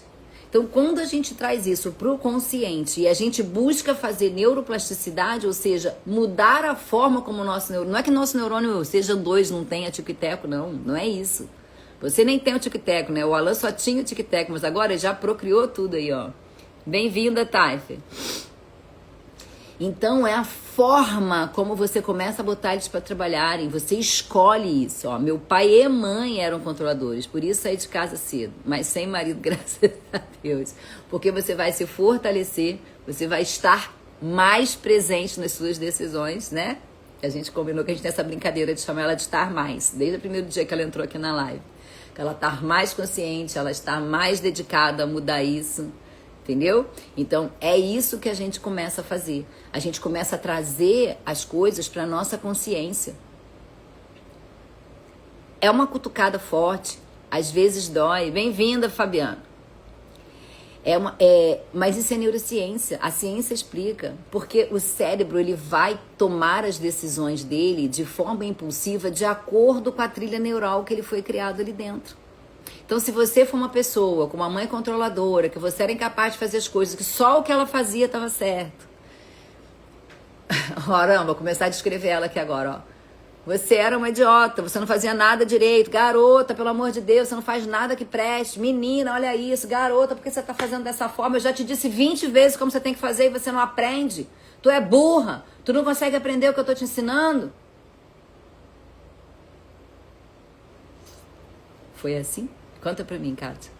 Então, quando a gente traz isso pro consciente e a gente busca fazer neuroplasticidade, ou seja, mudar a forma como o nosso neurônio... Não é que nosso neurônio seja 2, não tenha tico-teco, não é isso. Você nem tem o tico-teco, né? O Alan só tinha o tico-teco, mas agora ele já procriou tudo aí, ó. Bem-vinda, Taife. Então, é a forma como você começa a botar eles para trabalharem. Você escolhe isso. Ó. Meu pai e mãe eram controladores, por isso saí de casa cedo. Mas sem marido, graças a Deus. Porque você vai se fortalecer, você vai estar mais presente nas suas decisões, né? A gente combinou que a gente tem essa brincadeira de chamar ela de estar mais. Desde o primeiro dia que ela entrou aqui na live. Que ela está mais consciente, ela está mais dedicada a mudar isso. Entendeu? Então, é isso que a gente começa a fazer. A gente começa a trazer as coisas para nossa consciência. É uma forte, às vezes dói. Bem-vinda, Fabiana. Mas isso é neurociência. A ciência explica. Porque o cérebro ele vai tomar as decisões dele de forma impulsiva de acordo com a trilha neural que ele foi criado ali dentro. Então, se você for uma pessoa com uma mãe controladora, que você era incapaz de fazer as coisas, que só o que ela fazia estava certo. Caramba, vou começar a descrever ela aqui agora, ó. Você era uma idiota, você não fazia nada direito. Garota, pelo amor de Deus, você não faz nada que preste. Menina, olha isso. Garota, por que você está fazendo dessa forma? Eu já te disse 20 vezes como você tem que fazer e você não aprende. Tu é burra. Tu não consegue aprender o que eu tô te ensinando. Foi assim? Conta pra mim, Kátia.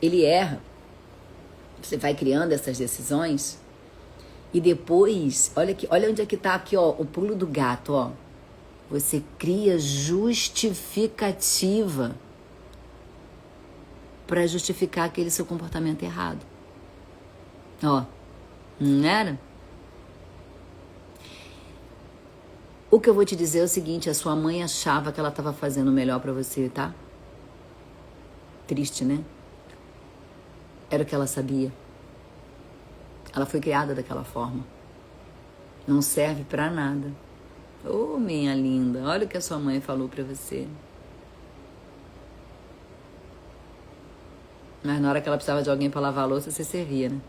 Ele erra. Você vai criando essas decisões. E depois, olha onde é que tá aqui, ó, o pulo do gato, ó. Você cria justificativa para justificar aquele seu comportamento errado. Ó, não era? O que eu vou te dizer é o seguinte, a sua mãe achava que ela estava fazendo o melhor para você, tá? Triste, né? Era o que ela sabia. Ela foi criada daquela forma. Não serve pra nada. Ô, minha linda, olha o que a sua mãe falou pra você. Mas na hora que ela precisava de alguém pra lavar a louça, você servia, né?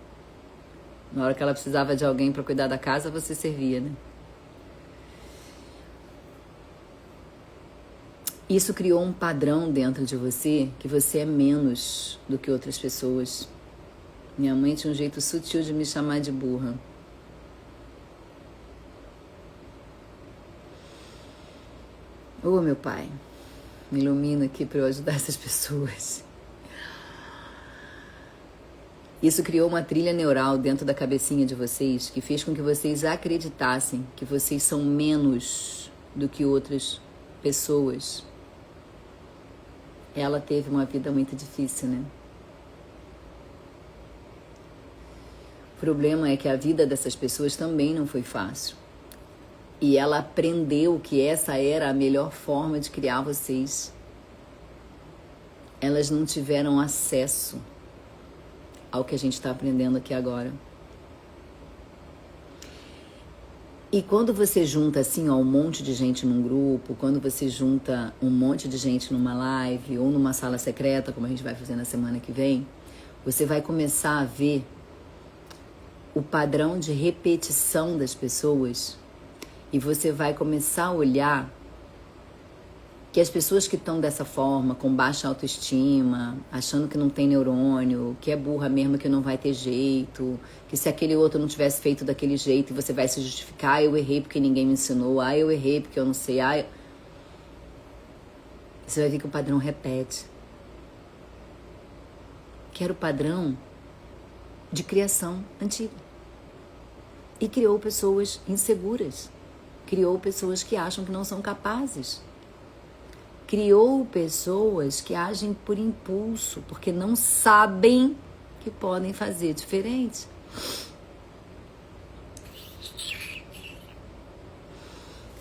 Na hora que ela precisava de alguém pra cuidar da casa, você servia, né? Isso criou um padrão dentro de você, que você é menos do que outras pessoas. Minha mãe tinha um jeito sutil de me chamar de burra. Ô, meu pai, me ilumina aqui para eu ajudar essas pessoas. Isso criou uma trilha neural dentro da cabecinha de vocês que fez com que vocês acreditassem que vocês são menos do que outras pessoas. Ela teve uma vida muito difícil, né? O problema é que a vida dessas pessoas também não foi fácil. E ela aprendeu que essa era a melhor forma de criar vocês. Elas não tiveram acesso ao que a gente está aprendendo aqui agora. E quando você junta assim, ó, um monte de gente num grupo, quando você junta um monte de gente numa live ou numa sala secreta, como a gente vai fazer na semana que vem, você vai começar a ver o padrão de repetição das pessoas e você vai começar a olhar que as pessoas que estão dessa forma, com baixa autoestima, achando que não tem neurônio, que é burra mesmo, que não vai ter jeito, que se aquele outro não tivesse feito daquele jeito, você vai se justificar, eu errei porque ninguém me ensinou, eu errei porque eu não sei, Você vai ver que o padrão repete. Que era o padrão de criação antigo. E criou pessoas inseguras. Criou pessoas que acham que não são capazes. Criou pessoas que agem por impulso, porque não sabem que podem fazer diferente.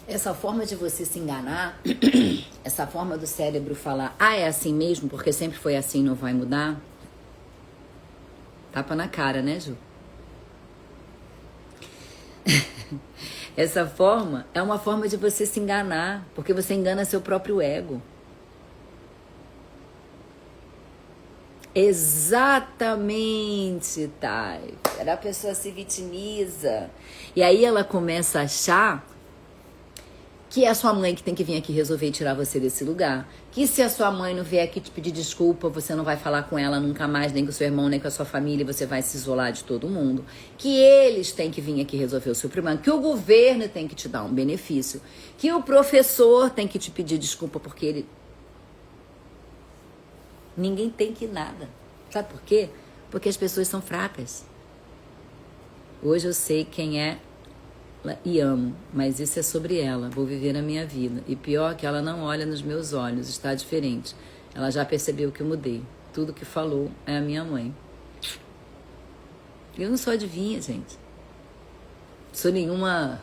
Essa forma de você se enganar, essa forma do cérebro falar, é assim mesmo, porque sempre foi assim, não vai mudar. Tapa na cara, né, Ju? Essa forma é uma forma de você se enganar, porque você engana seu próprio ego. Exatamente, Thay. A pessoa se vitimiza. E aí ela começa a achar que é a sua mãe que tem que vir aqui resolver tirar você desse lugar. Que se a sua mãe não vier aqui te pedir desculpa, você não vai falar com ela nunca mais, nem com o seu irmão, nem com a sua família, você vai se isolar de todo mundo. Que eles têm que vir aqui resolver o seu problema. Que o governo tem que te dar um benefício. Que o professor tem que te pedir desculpa porque ele... Ninguém tem que nada. Sabe por quê? Porque as pessoas são fracas. Hoje eu sei quem é e amo, mas isso é sobre ela, vou viver a minha vida. E pior que ela não olha nos meus olhos, está diferente. Ela já percebeu que eu mudei. Tudo que falou é a minha mãe. Eu não sou adivinha, gente. Não sou nenhuma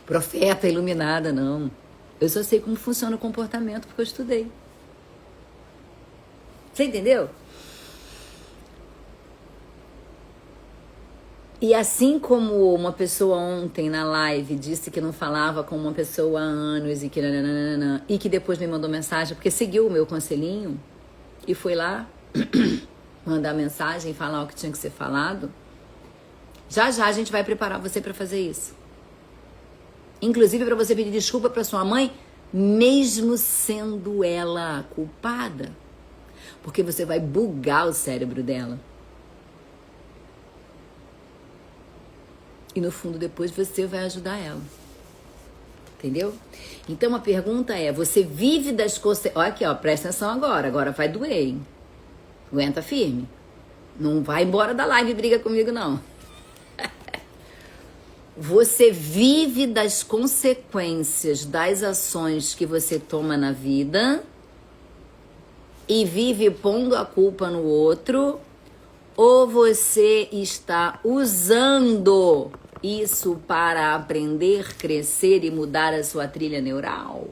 profeta iluminada, não. Eu só sei como funciona o comportamento porque eu estudei. Você entendeu? E assim como uma pessoa ontem na live disse que não falava com uma pessoa há anos e que nananana, e que depois me mandou mensagem porque seguiu o meu conselhinho e foi lá mandar mensagem e falar o que tinha que ser falado, já a gente vai preparar você para fazer isso. Inclusive para você pedir desculpa para sua mãe, mesmo sendo ela a culpada. Porque você vai bugar o cérebro dela. E no fundo depois você vai ajudar ela. Entendeu? Então a pergunta é, você vive das consequências... Olha aqui, ó, presta atenção agora vai doer, hein? Aguenta firme. Não vai embora da live e briga comigo, não. Você vive das consequências das ações que você toma na vida e vive pondo a culpa no outro, ou você está usando isso para aprender, crescer e mudar a sua trilha neural?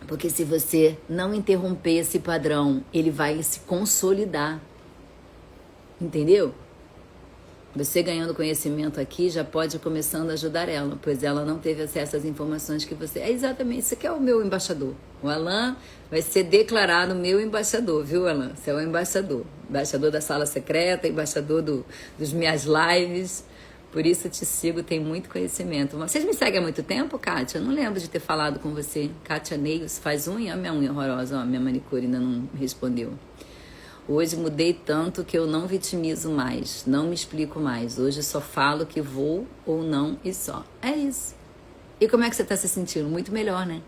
Porque se você não interromper esse padrão, ele vai se consolidar. Entendeu? Você ganhando conhecimento aqui já pode ir começando a ajudar ela, pois ela não teve acesso às informações que você... É exatamente isso que é o meu embaixador. O Alan vai ser declarado meu embaixador, viu, Alan? Você é o embaixador. Embaixador da sala secreta, embaixador dos minhas lives. Por isso eu te sigo, tem muito conhecimento. Vocês me seguem há muito tempo, Kátia? Eu não lembro de ter falado com você. Kátia Neils faz unha, minha unha horrorosa, ó, minha manicure ainda não respondeu. Hoje mudei tanto que eu não vitimizo mais, não me explico mais. Hoje só falo que vou ou não e só. É isso. E como é que você está se sentindo? Muito melhor, né?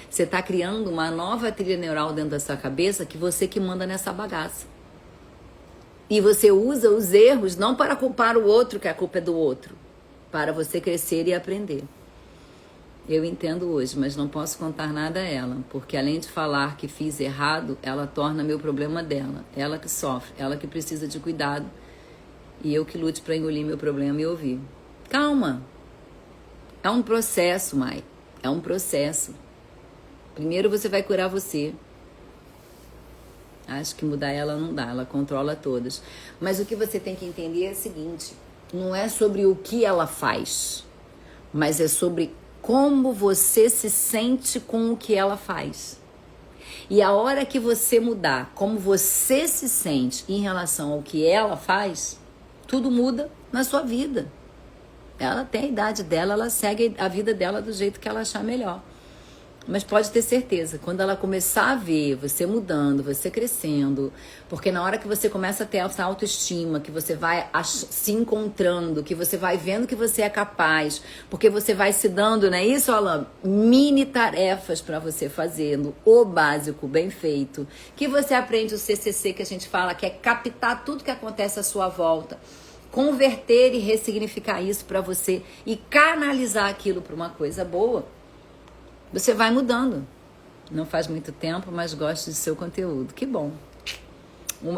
Você está criando uma nova trilha neural dentro da sua cabeça que você que manda nessa bagaça. E você usa os erros não para culpar o outro, que a culpa é do outro, para você crescer e aprender. Eu entendo hoje, mas não posso contar nada a ela, porque além de falar que fiz errado, ela torna meu problema dela. Ela que sofre, ela que precisa de cuidado e eu que lute para engolir meu problema e ouvir. Calma, é um processo, Mai, é um processo. Primeiro você vai curar você. Acho que mudar ela não dá, ela controla todas. Mas o que você tem que entender é o seguinte, não é sobre o que ela faz, mas é sobre como você se sente com o que ela faz. E a hora que você mudar como você se sente em relação ao que ela faz, tudo muda na sua vida. Ela tem a idade dela, ela segue a vida dela do jeito que ela achar melhor. Mas pode ter certeza, quando ela começar a ver você mudando, você crescendo, porque na hora que você começa a ter essa autoestima, que você vai se encontrando, que você vai vendo que você é capaz, porque você vai se dando, não é isso, Alan? Mini tarefas para você fazendo, o básico bem feito, que você aprende o CCC que a gente fala, que é captar tudo que acontece à sua volta, converter e ressignificar isso para você e canalizar aquilo para uma coisa boa. Você vai mudando. Não faz muito tempo, mas gosto de seu conteúdo. Que bom.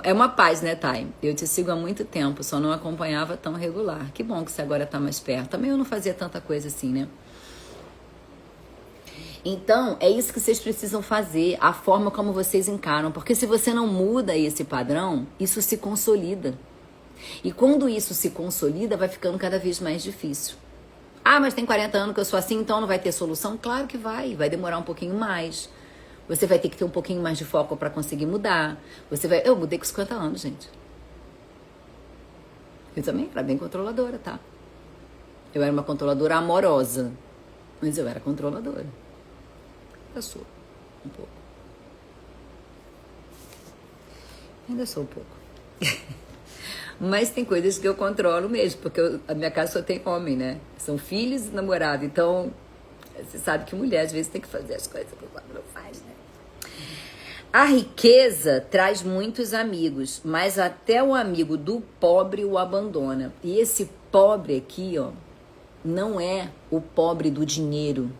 É uma paz, né, Thay? Eu te sigo há muito tempo, só não acompanhava tão regular. Que bom que você agora tá mais perto. Também eu não fazia tanta coisa assim, né? Então, é isso que vocês precisam fazer, a forma como vocês encaram. Porque se você não muda esse padrão, isso se consolida. E quando isso se consolida, vai ficando cada vez mais difícil. Ah, mas tem 40 anos que eu sou assim, então não vai ter solução? Claro que vai demorar um pouquinho mais. Você vai ter que ter um pouquinho mais de foco para conseguir mudar. Eu mudei com 50 anos, gente. Eu também era bem controladora, tá? Eu era uma controladora amorosa, mas eu era controladora. Eu sou um pouco. Ainda sou um pouco. Mas tem coisas que eu controlo mesmo, porque a minha casa só tem homem, né? São filhos e namorado. Então, você sabe que mulher às vezes tem que fazer as coisas que o homem não faz, né? A riqueza traz muitos amigos, mas até o amigo do pobre o abandona. E esse pobre aqui, ó, não é o pobre do dinheiro.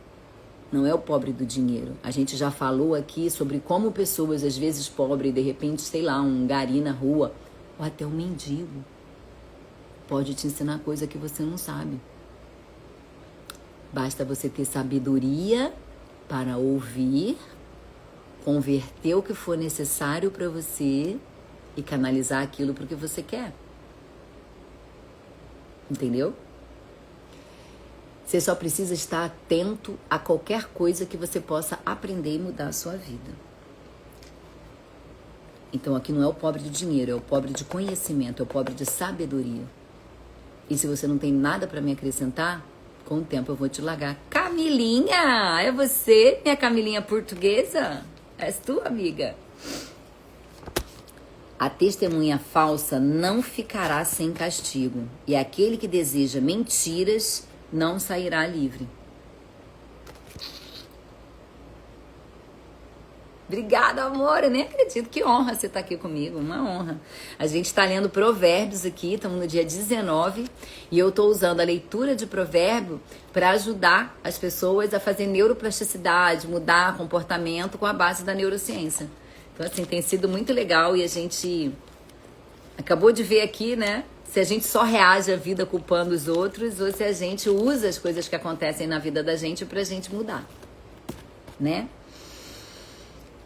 Não é o pobre do dinheiro. A gente já falou aqui sobre como pessoas, às vezes pobres, de repente, sei lá, um gari na rua, ou até um mendigo, pode te ensinar coisa que você não sabe. Basta você ter sabedoria para ouvir, converter o que for necessário para você e canalizar aquilo para o que você quer. Entendeu? Você só precisa estar atento a qualquer coisa que você possa aprender e mudar a sua vida. Então aqui não é o pobre de dinheiro, é o pobre de conhecimento, é o pobre de sabedoria. E se você não tem nada para me acrescentar, com o tempo eu vou te largar. Camilinha! É você, minha Camilinha portuguesa? És tu, amiga? A testemunha falsa não ficará sem castigo, e aquele que deseja mentiras não sairá livre. Obrigada, amor. Eu nem acredito. Que honra você estar aqui comigo. Uma honra. A gente está lendo Provérbios aqui. Estamos no dia 19. E eu estou usando a leitura de provérbio para ajudar as pessoas a fazer neuroplasticidade, mudar comportamento com a base da neurociência. Então, assim, tem sido muito legal. E a gente acabou de ver aqui, né? Se a gente só reage à vida culpando os outros ou se a gente usa as coisas que acontecem na vida da gente para a gente mudar, né?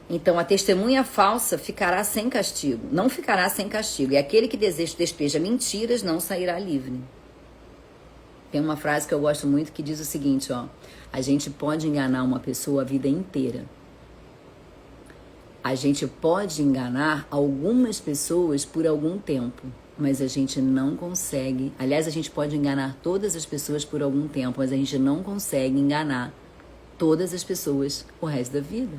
Então, a testemunha falsa ficará sem castigo, não ficará sem castigo. E aquele que despeja mentiras não sairá livre. Tem uma frase que eu gosto muito que diz o seguinte, ó. A gente pode enganar uma pessoa a vida inteira. A gente pode enganar algumas pessoas por algum tempo, mas a gente não consegue. Aliás, a gente pode enganar todas as pessoas por algum tempo, mas a gente não consegue enganar todas as pessoas o resto da vida.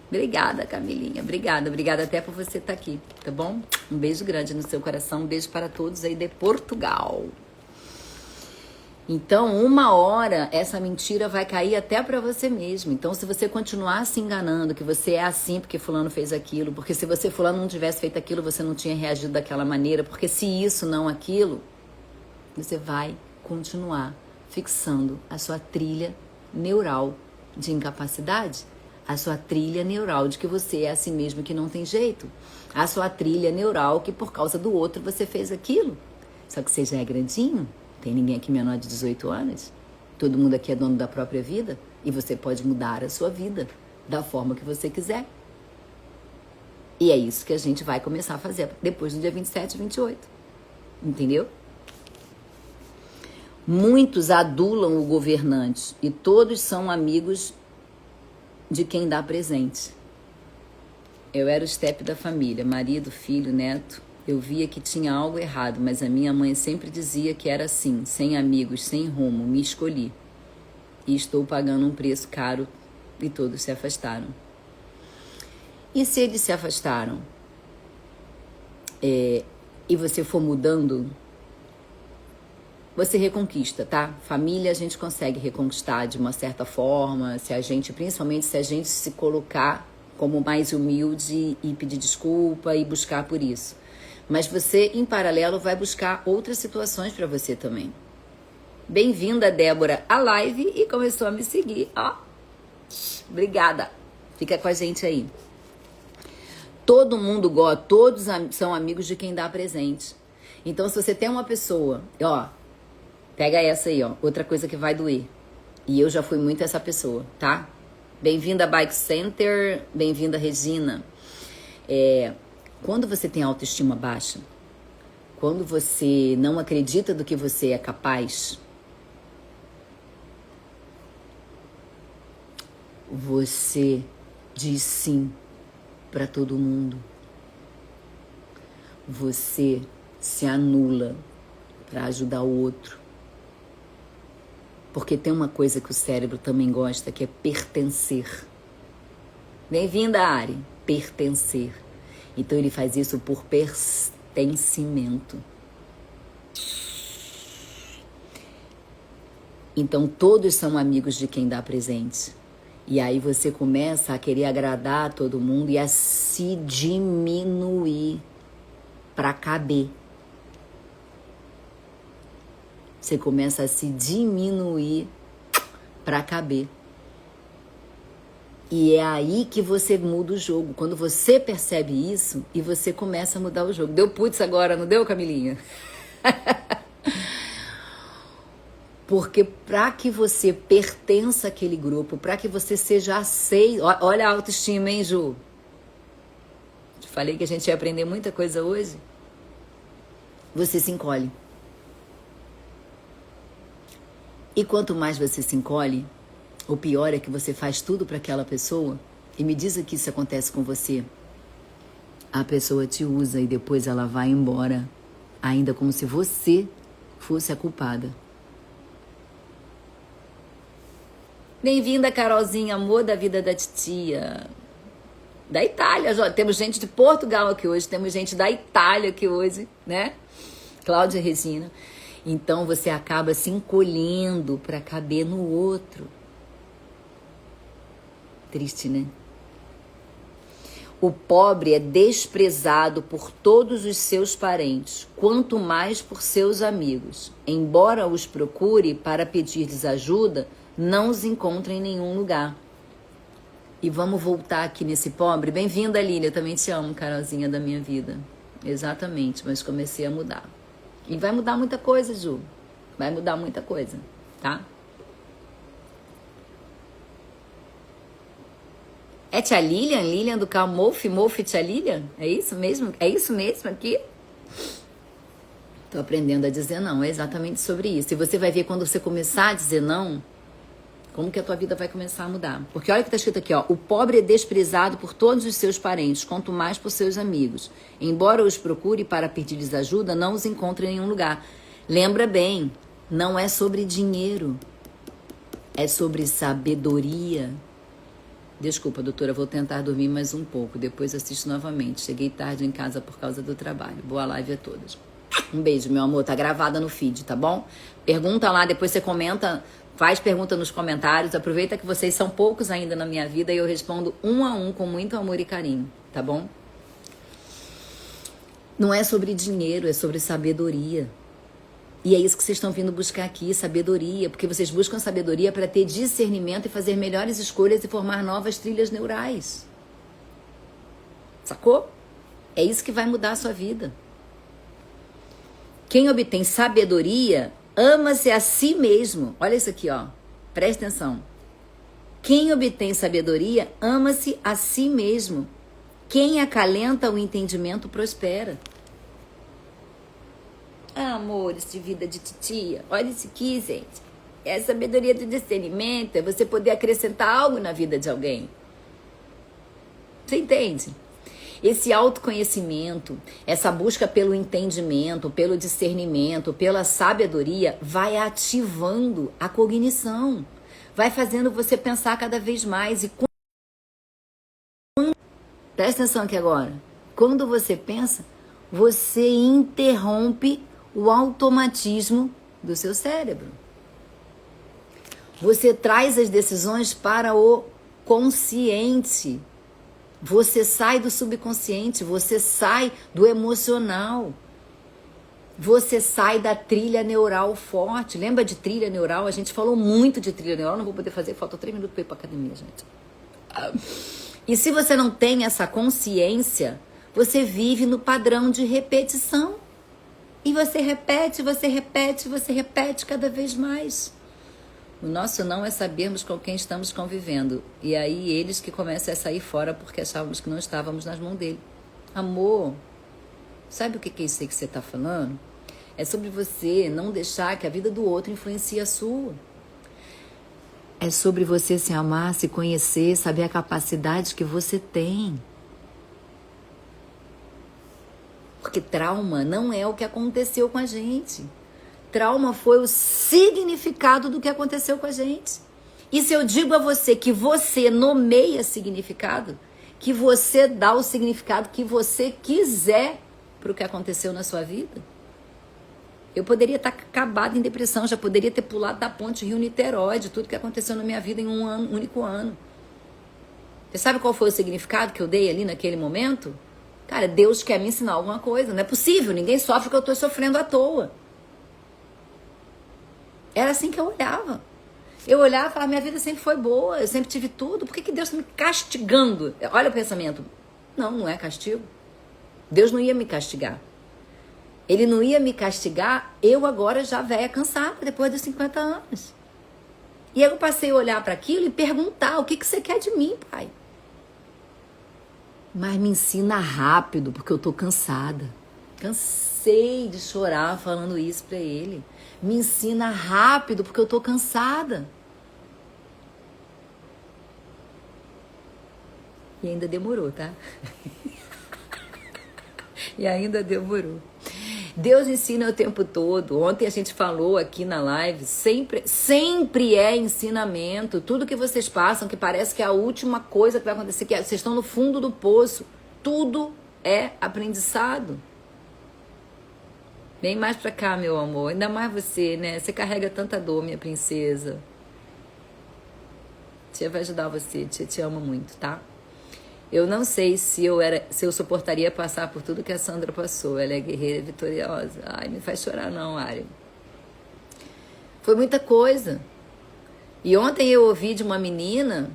Obrigada, Camilinha. Obrigada até por você estar aqui, tá bom? Um beijo grande no seu coração, um beijo para todos aí de Portugal. Então, uma hora, essa mentira vai cair até para você mesmo. Então, se você continuar se enganando, que você é assim porque fulano fez aquilo, porque se fulano não tivesse feito aquilo, você não tinha reagido daquela maneira, porque se isso, não aquilo, você vai continuar fixando a sua trilha neural de incapacidade. A sua trilha neural de que você é assim mesmo, que não tem jeito. A sua trilha neural que por causa do outro você fez aquilo. Só que você já é grandinho, tem ninguém aqui menor de 18 anos. Todo mundo aqui é dono da própria vida e você pode mudar a sua vida da forma que você quiser. E é isso que a gente vai começar a fazer depois do dia 27 e 28. Entendeu? Muitos adulam o governante e todos são amigos de quem dá presente. Eu era o step da família, marido, filho, neto. Eu via que tinha algo errado, mas a minha mãe sempre dizia que era assim, sem amigos, sem rumo, me escolhi. E estou pagando um preço caro e todos se afastaram. E se eles se afastaram e você for mudando, você reconquista, tá? Família a gente consegue reconquistar de uma certa forma, principalmente se a gente se colocar como mais humilde e pedir desculpa e buscar por isso. Mas você, em paralelo, vai buscar outras situações para você também. Bem-vinda, Débora, à live e começou a me seguir, ó. Obrigada. Fica com a gente aí. Todo mundo gosta, todos são amigos de quem dá presente. Então, se você tem uma pessoa, ó, pega essa aí, ó. Outra coisa que vai doer. E eu já fui muito essa pessoa, tá? Bem-vinda, Bike Center. Bem-vinda, Regina. Quando você tem autoestima baixa, quando você não acredita do que você é capaz, você diz sim para todo mundo. Você se anula para ajudar o outro. Porque tem uma coisa que o cérebro também gosta, que é pertencer. Bem-vinda, Ari. Pertencer. Então ele faz isso por pertencimento. Então todos são amigos de quem dá presente. E aí você começa a querer agradar a todo mundo e a se diminuir para caber. Você começa a se diminuir para caber. E é aí que você muda o jogo. Quando você percebe isso e você começa a mudar o jogo. Deu putz agora, não deu, Camilinha? Porque para que você pertença àquele grupo, para que você seja aceito... Olha a autoestima, hein, Ju? Te falei que a gente ia aprender muita coisa hoje. Você se encolhe. E quanto mais você se encolhe, o pior é que você faz tudo para aquela pessoa. E me diz que isso acontece com você. A pessoa te usa e depois ela vai embora. Ainda como se você fosse a culpada. Bem-vinda, Carolzinha, amor da vida da titia. Da Itália, temos gente de Portugal aqui hoje, temos gente da Itália aqui hoje, né? Cláudia e Regina. Então você acaba se encolhendo para caber no outro. Triste, né? O pobre é desprezado por todos os seus parentes, quanto mais por seus amigos. Embora os procure para pedir-lhes ajuda, não os encontra em nenhum lugar. E vamos voltar aqui nesse pobre. Bem-vinda, Lília. Eu também te amo, Carolzinha da minha vida. Exatamente, mas comecei a mudar. E vai mudar muita coisa, Ju. Vai mudar muita coisa, tá? É tia Lilian? Lilian do Carl Moff, tia Lilian? É isso mesmo? É isso mesmo aqui? Tô aprendendo a dizer não. É exatamente sobre isso. E você vai ver quando você começar a dizer não, como que a tua vida vai começar a mudar. Porque olha o que está escrito aqui, ó. O pobre é desprezado por todos os seus parentes, quanto mais por seus amigos. Embora os procure para pedir-lhes ajuda, não os encontra em nenhum lugar. Lembra bem, não é sobre dinheiro. É sobre sabedoria. Desculpa, doutora, vou tentar dormir mais um pouco. Depois assisto novamente. Cheguei tarde em casa por causa do trabalho. Boa live a todas. Um beijo, meu amor. Tá gravada no feed, tá bom? Pergunta lá, depois você comenta. Faz pergunta nos comentários. Aproveita que vocês são poucos ainda na minha vida e eu respondo um a um com muito amor e carinho, tá bom? Não é sobre dinheiro, é sobre sabedoria. E é isso que vocês estão vindo buscar aqui, sabedoria, porque vocês buscam sabedoria para ter discernimento e fazer melhores escolhas e formar novas trilhas neurais. Sacou? É isso que vai mudar a sua vida. Quem obtém sabedoria, ama-se a si mesmo. Olha isso aqui, ó. Presta atenção. Quem obtém sabedoria, ama-se a si mesmo. Quem acalenta o entendimento, prospera. Ah, amores de vida de titia, olha isso aqui, gente. É a sabedoria do discernimento, é você poder acrescentar algo na vida de alguém. Você entende? Esse autoconhecimento, essa busca pelo entendimento, pelo discernimento, pela sabedoria, vai ativando a cognição. Vai fazendo você pensar cada vez mais. E presta atenção aqui agora. Quando você pensa, você interrompe o automatismo do seu cérebro. Você traz as decisões para o consciente. Você sai do subconsciente, você sai do emocional. Você sai da trilha neural forte. Lembra de trilha neural? A gente falou muito de trilha neural, não vou poder fazer, faltam 3 minutos para ir para academia, gente. E se você não tem essa consciência, você vive no padrão de repetição. E você repete, você repete, você repete cada vez mais. O nosso não é sabermos com quem estamos convivendo. E aí eles que começam a sair fora porque achávamos que não estávamos nas mãos dele. Amor, sabe o que é isso aí que você está falando? É sobre você não deixar que a vida do outro influencie a sua. É sobre você se amar, se conhecer, saber a capacidade que você tem. Porque trauma não é o que aconteceu com a gente. Trauma foi o significado do que aconteceu com a gente. E se eu digo a você que você nomeia significado, que você dá o significado que você quiser para o que aconteceu na sua vida, eu poderia estar acabada em depressão, já poderia ter pulado da ponte Rio-Niterói, de tudo que aconteceu na minha vida em um único ano. Você sabe qual foi o significado que eu dei ali naquele momento? Cara, Deus quer me ensinar alguma coisa. Não é possível, ninguém sofre o que eu estou sofrendo à toa. Era assim que eu olhava. Eu olhava e falava, minha vida sempre foi boa, eu sempre tive tudo. Por que Deus está me castigando? Olha o pensamento. Não, não é castigo. Deus não ia me castigar. Ele não ia me castigar, eu agora já velha cansada, depois dos 50 anos. E eu passei a olhar para aquilo e perguntar, o que você quer de mim, pai? Mas me ensina rápido, porque eu tô cansada. Cansei de chorar falando isso para ele. Me ensina rápido, porque eu tô cansada. E ainda demorou, tá? E ainda demorou. Deus ensina o tempo todo. Ontem a gente falou aqui na live, sempre é ensinamento. Tudo que vocês passam, que parece que é a última coisa que vai acontecer, que vocês estão no fundo do poço. Tudo é aprendizado. Vem mais pra cá, meu amor. Ainda mais você, né? Você carrega tanta dor, minha princesa. Tia vai ajudar você. Tia te ama muito, tá? Eu não sei se eu suportaria passar por tudo que a Sandra passou. Ela é guerreira vitoriosa. Ai, me faz chorar não, Ari. Foi muita coisa. E ontem eu ouvi de uma menina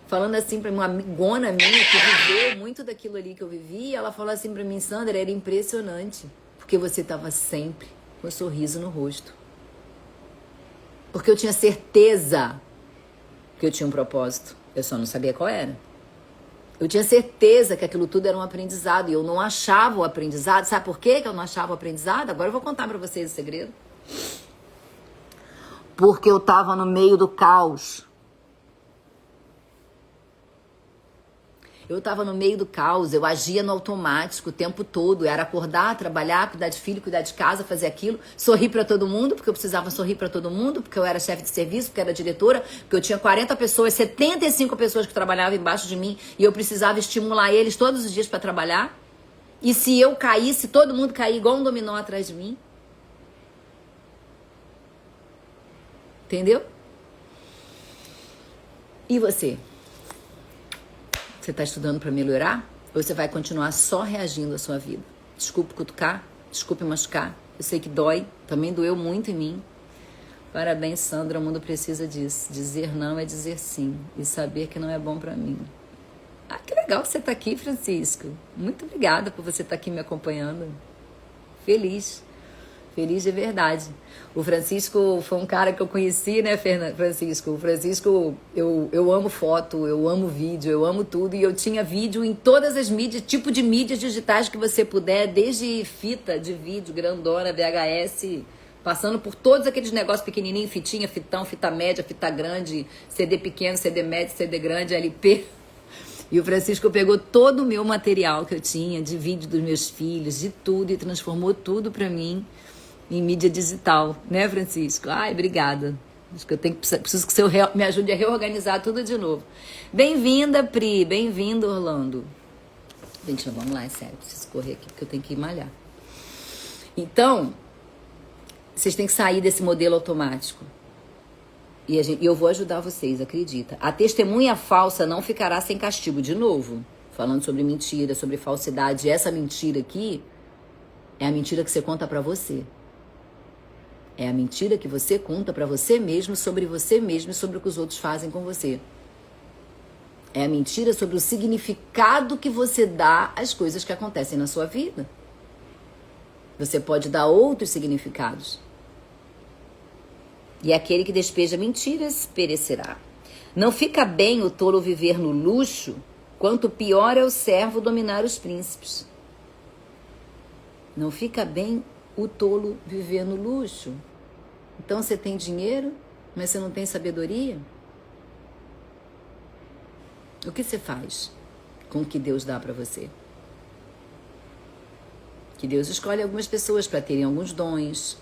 falando assim pra uma amigona minha que viveu muito daquilo ali que eu vivi. E ela falou assim pra mim, Sandra, era impressionante. Porque você estava sempre com um sorriso no rosto. Porque eu tinha certeza que eu tinha um propósito. Eu só não sabia qual era. Eu tinha certeza que aquilo tudo era um aprendizado. E eu não achava o aprendizado. Sabe por quê que eu não achava o aprendizado? Agora eu vou contar pra vocês o segredo. Porque eu tava no meio do caos. Eu tava no meio do caos. Eu agia no automático o tempo todo. Era acordar, trabalhar, cuidar de filho, cuidar de casa, fazer aquilo. Sorrir pra todo mundo, porque eu precisava sorrir pra todo mundo. Porque eu era chefe de serviço, porque eu era diretora. Porque eu tinha 40 pessoas, 75 pessoas que trabalhavam embaixo de mim. E eu precisava estimular eles todos os dias pra trabalhar. E se eu caísse, todo mundo caía igual um dominó atrás de mim. Entendeu? E você? Você está estudando para melhorar? Ou você vai continuar só reagindo à sua vida? Desculpe cutucar, desculpe machucar. Eu sei que dói, também doeu muito em mim. Parabéns, Sandra, o mundo precisa disso. Dizer não é dizer sim. E saber que não é bom para mim. Ah, que legal que você está aqui, Francisco. Muito obrigada por você estar aqui me acompanhando. Feliz. Feliz de verdade. O Francisco foi um cara que eu conheci, né, Francisco? O Francisco, eu amo foto, eu amo vídeo, eu amo tudo. E eu tinha vídeo em todas as mídias, tipo de mídias digitais que você puder, desde fita de vídeo, grandona, VHS, passando por todos aqueles negócios pequenininhos, fitinha, fitão, fita média, fita grande, CD pequeno, CD médio, CD grande, LP. E o Francisco pegou todo o meu material que eu tinha, de vídeo dos meus filhos, de tudo, e transformou tudo pra mim em mídia digital, né, Francisco? Ai, obrigada. Acho que eu preciso que você me ajude a reorganizar tudo de novo. Bem-vinda, Pri. Bem-vindo, Orlando. Gente, vamos lá, é sério. Preciso correr aqui porque eu tenho que ir malhar. Então, vocês têm que sair desse modelo automático. E eu vou ajudar vocês, acredita. A testemunha falsa não ficará sem castigo. De novo, falando sobre mentira, sobre falsidade. Essa mentira aqui é a mentira que você conta pra você. É a mentira que você conta pra você mesmo sobre você mesmo e sobre o que os outros fazem com você. É a mentira sobre o significado que você dá às coisas que acontecem na sua vida. Você pode dar outros significados. E aquele que despeja mentiras perecerá. Não fica bem o tolo viver no luxo, quanto pior é o servo dominar os príncipes. Não fica bem o tolo viver no luxo. Então você tem dinheiro, mas você não tem sabedoria? O que você faz com o que Deus dá para você? Que Deus escolhe algumas pessoas para terem alguns dons.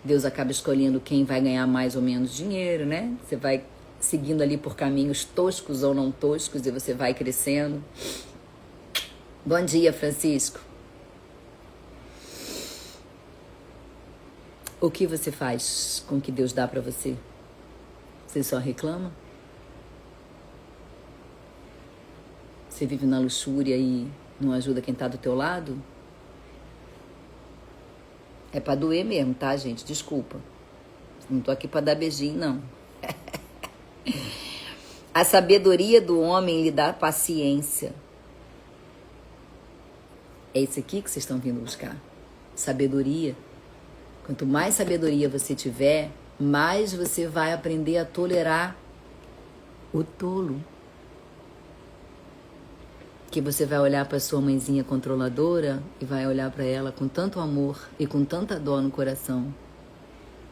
Deus acaba escolhendo quem vai ganhar mais ou menos dinheiro, né? Você vai seguindo ali por caminhos toscos ou não toscos e você vai crescendo. Bom dia, Francisco. O que você faz com o que Deus dá pra você? Você só reclama? Você vive na luxúria e não ajuda quem tá do teu lado? É pra doer mesmo, tá, gente? Desculpa. Não tô aqui pra dar beijinho, não. A sabedoria do homem lhe dá paciência. É isso aqui que vocês estão vindo buscar. Sabedoria. Quanto mais sabedoria você tiver, mais você vai aprender a tolerar o tolo. Que você vai olhar para sua mãezinha controladora e vai olhar para ela com tanto amor e com tanta dor no coração.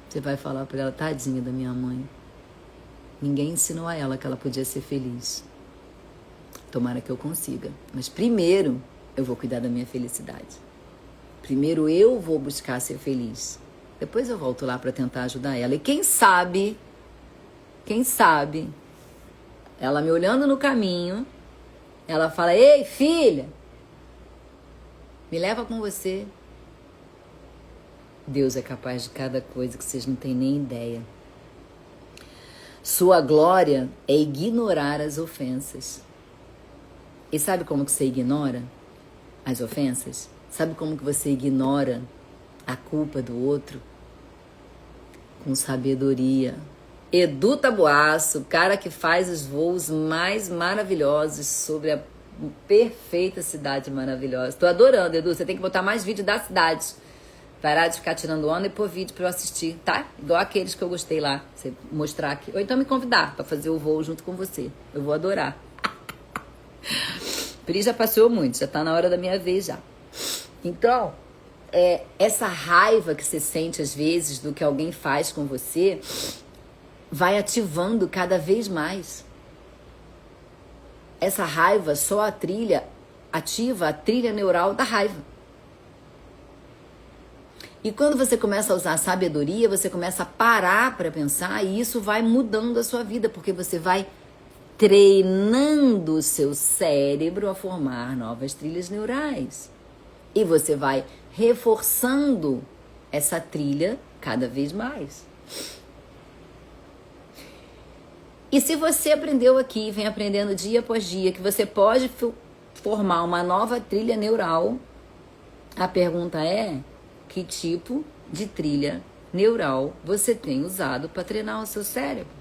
Você vai falar para ela, tadinha da minha mãe. Ninguém ensinou a ela que ela podia ser feliz. Tomara que eu consiga. Mas primeiro eu vou cuidar da minha felicidade. Primeiro eu vou buscar ser feliz. Depois eu volto lá para tentar ajudar ela. E quem sabe, ela me olhando no caminho, ela fala: ei, filha, me leva com você. Deus é capaz de cada coisa que vocês não têm nem ideia. Sua glória é ignorar as ofensas. E sabe como que você ignora as ofensas? Sabe como que você ignora a culpa do outro? Com sabedoria. Edu Taboaço, o cara que faz os voos mais maravilhosos sobre a perfeita cidade maravilhosa. Tô adorando, Edu. Você tem que botar mais vídeo da cidade. Parar de ficar tirando onda e pôr vídeo pra eu assistir, tá? Igual aqueles que eu gostei lá. Você mostrar aqui. Ou então me convidar pra fazer o voo junto com você. Eu vou adorar. Pri já passeou muito, já tá na hora da minha vez já. Então, essa raiva que você sente às vezes do que alguém faz com você vai ativando cada vez mais. Essa raiva só ativa a trilha neural da raiva. E quando você começa a usar a sabedoria, você começa a parar para pensar e isso vai mudando a sua vida, porque você vai treinando o seu cérebro a formar novas trilhas neurais. E você vai reforçando essa trilha cada vez mais. E se você aprendeu aqui, vem aprendendo dia após dia, que você pode formar uma nova trilha neural, a pergunta é: que tipo de trilha neural você tem usado para treinar o seu cérebro?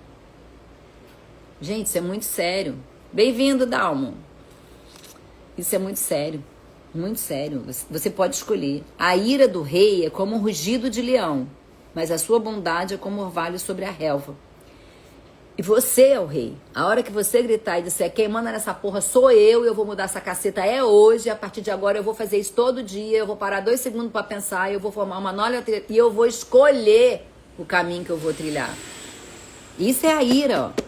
Gente, isso é muito sério. Bem-vindo, Dalmon. Isso é muito sério. Muito sério. Você pode escolher. A ira do rei é como um rugido de leão, mas a sua bondade é como orvalho sobre a relva. E você é o rei. A hora que você gritar e disser: quem manda nessa porra sou eu vou mudar essa caceta hoje, a partir de agora eu vou fazer isso todo dia, eu vou parar 2 segundos pra pensar, eu vou formar uma nova trilha e eu vou escolher o caminho que eu vou trilhar. Isso é a ira, ó.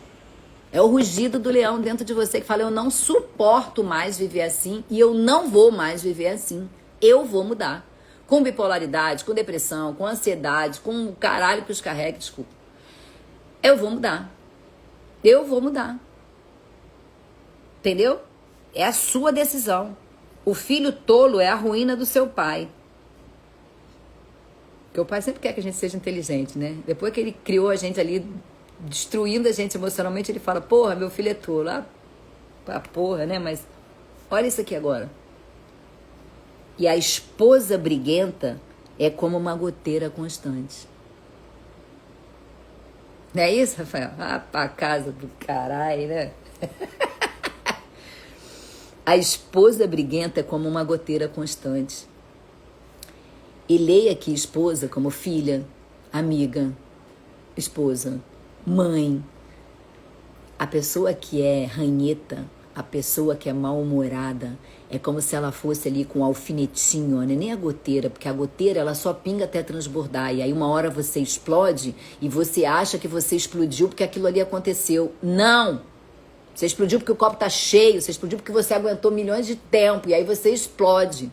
É o rugido do leão dentro de você que fala: eu não suporto mais viver assim e eu não vou mais viver assim. Eu vou mudar. Com bipolaridade, com depressão, com ansiedade, com o caralho que os carrega, desculpa. Eu vou mudar. Eu vou mudar. Entendeu? É a sua decisão. O filho tolo é a ruína do seu pai. Porque o pai sempre quer que a gente seja inteligente, né? Depois que ele criou a gente ali, destruindo a gente emocionalmente, ele fala: porra, meu filho é tolo. Ah, porra, né? Mas olha isso aqui agora. E a esposa briguenta é como uma goteira constante. Não é isso, Rafael? Ah, pra casa do caralho, né? A esposa briguenta é como uma goteira constante. E leia aqui esposa como filha, amiga, esposa, mãe. A pessoa que é ranheta, a pessoa que é mal-humorada, é como se ela fosse ali com um alfinetinho, né? Nem a goteira, porque a goteira ela só pinga até transbordar. E aí uma hora você explode e você acha que você explodiu porque aquilo ali aconteceu. Não! Você explodiu porque o copo tá cheio, você explodiu porque você aguentou milhões de tempo e aí você explode.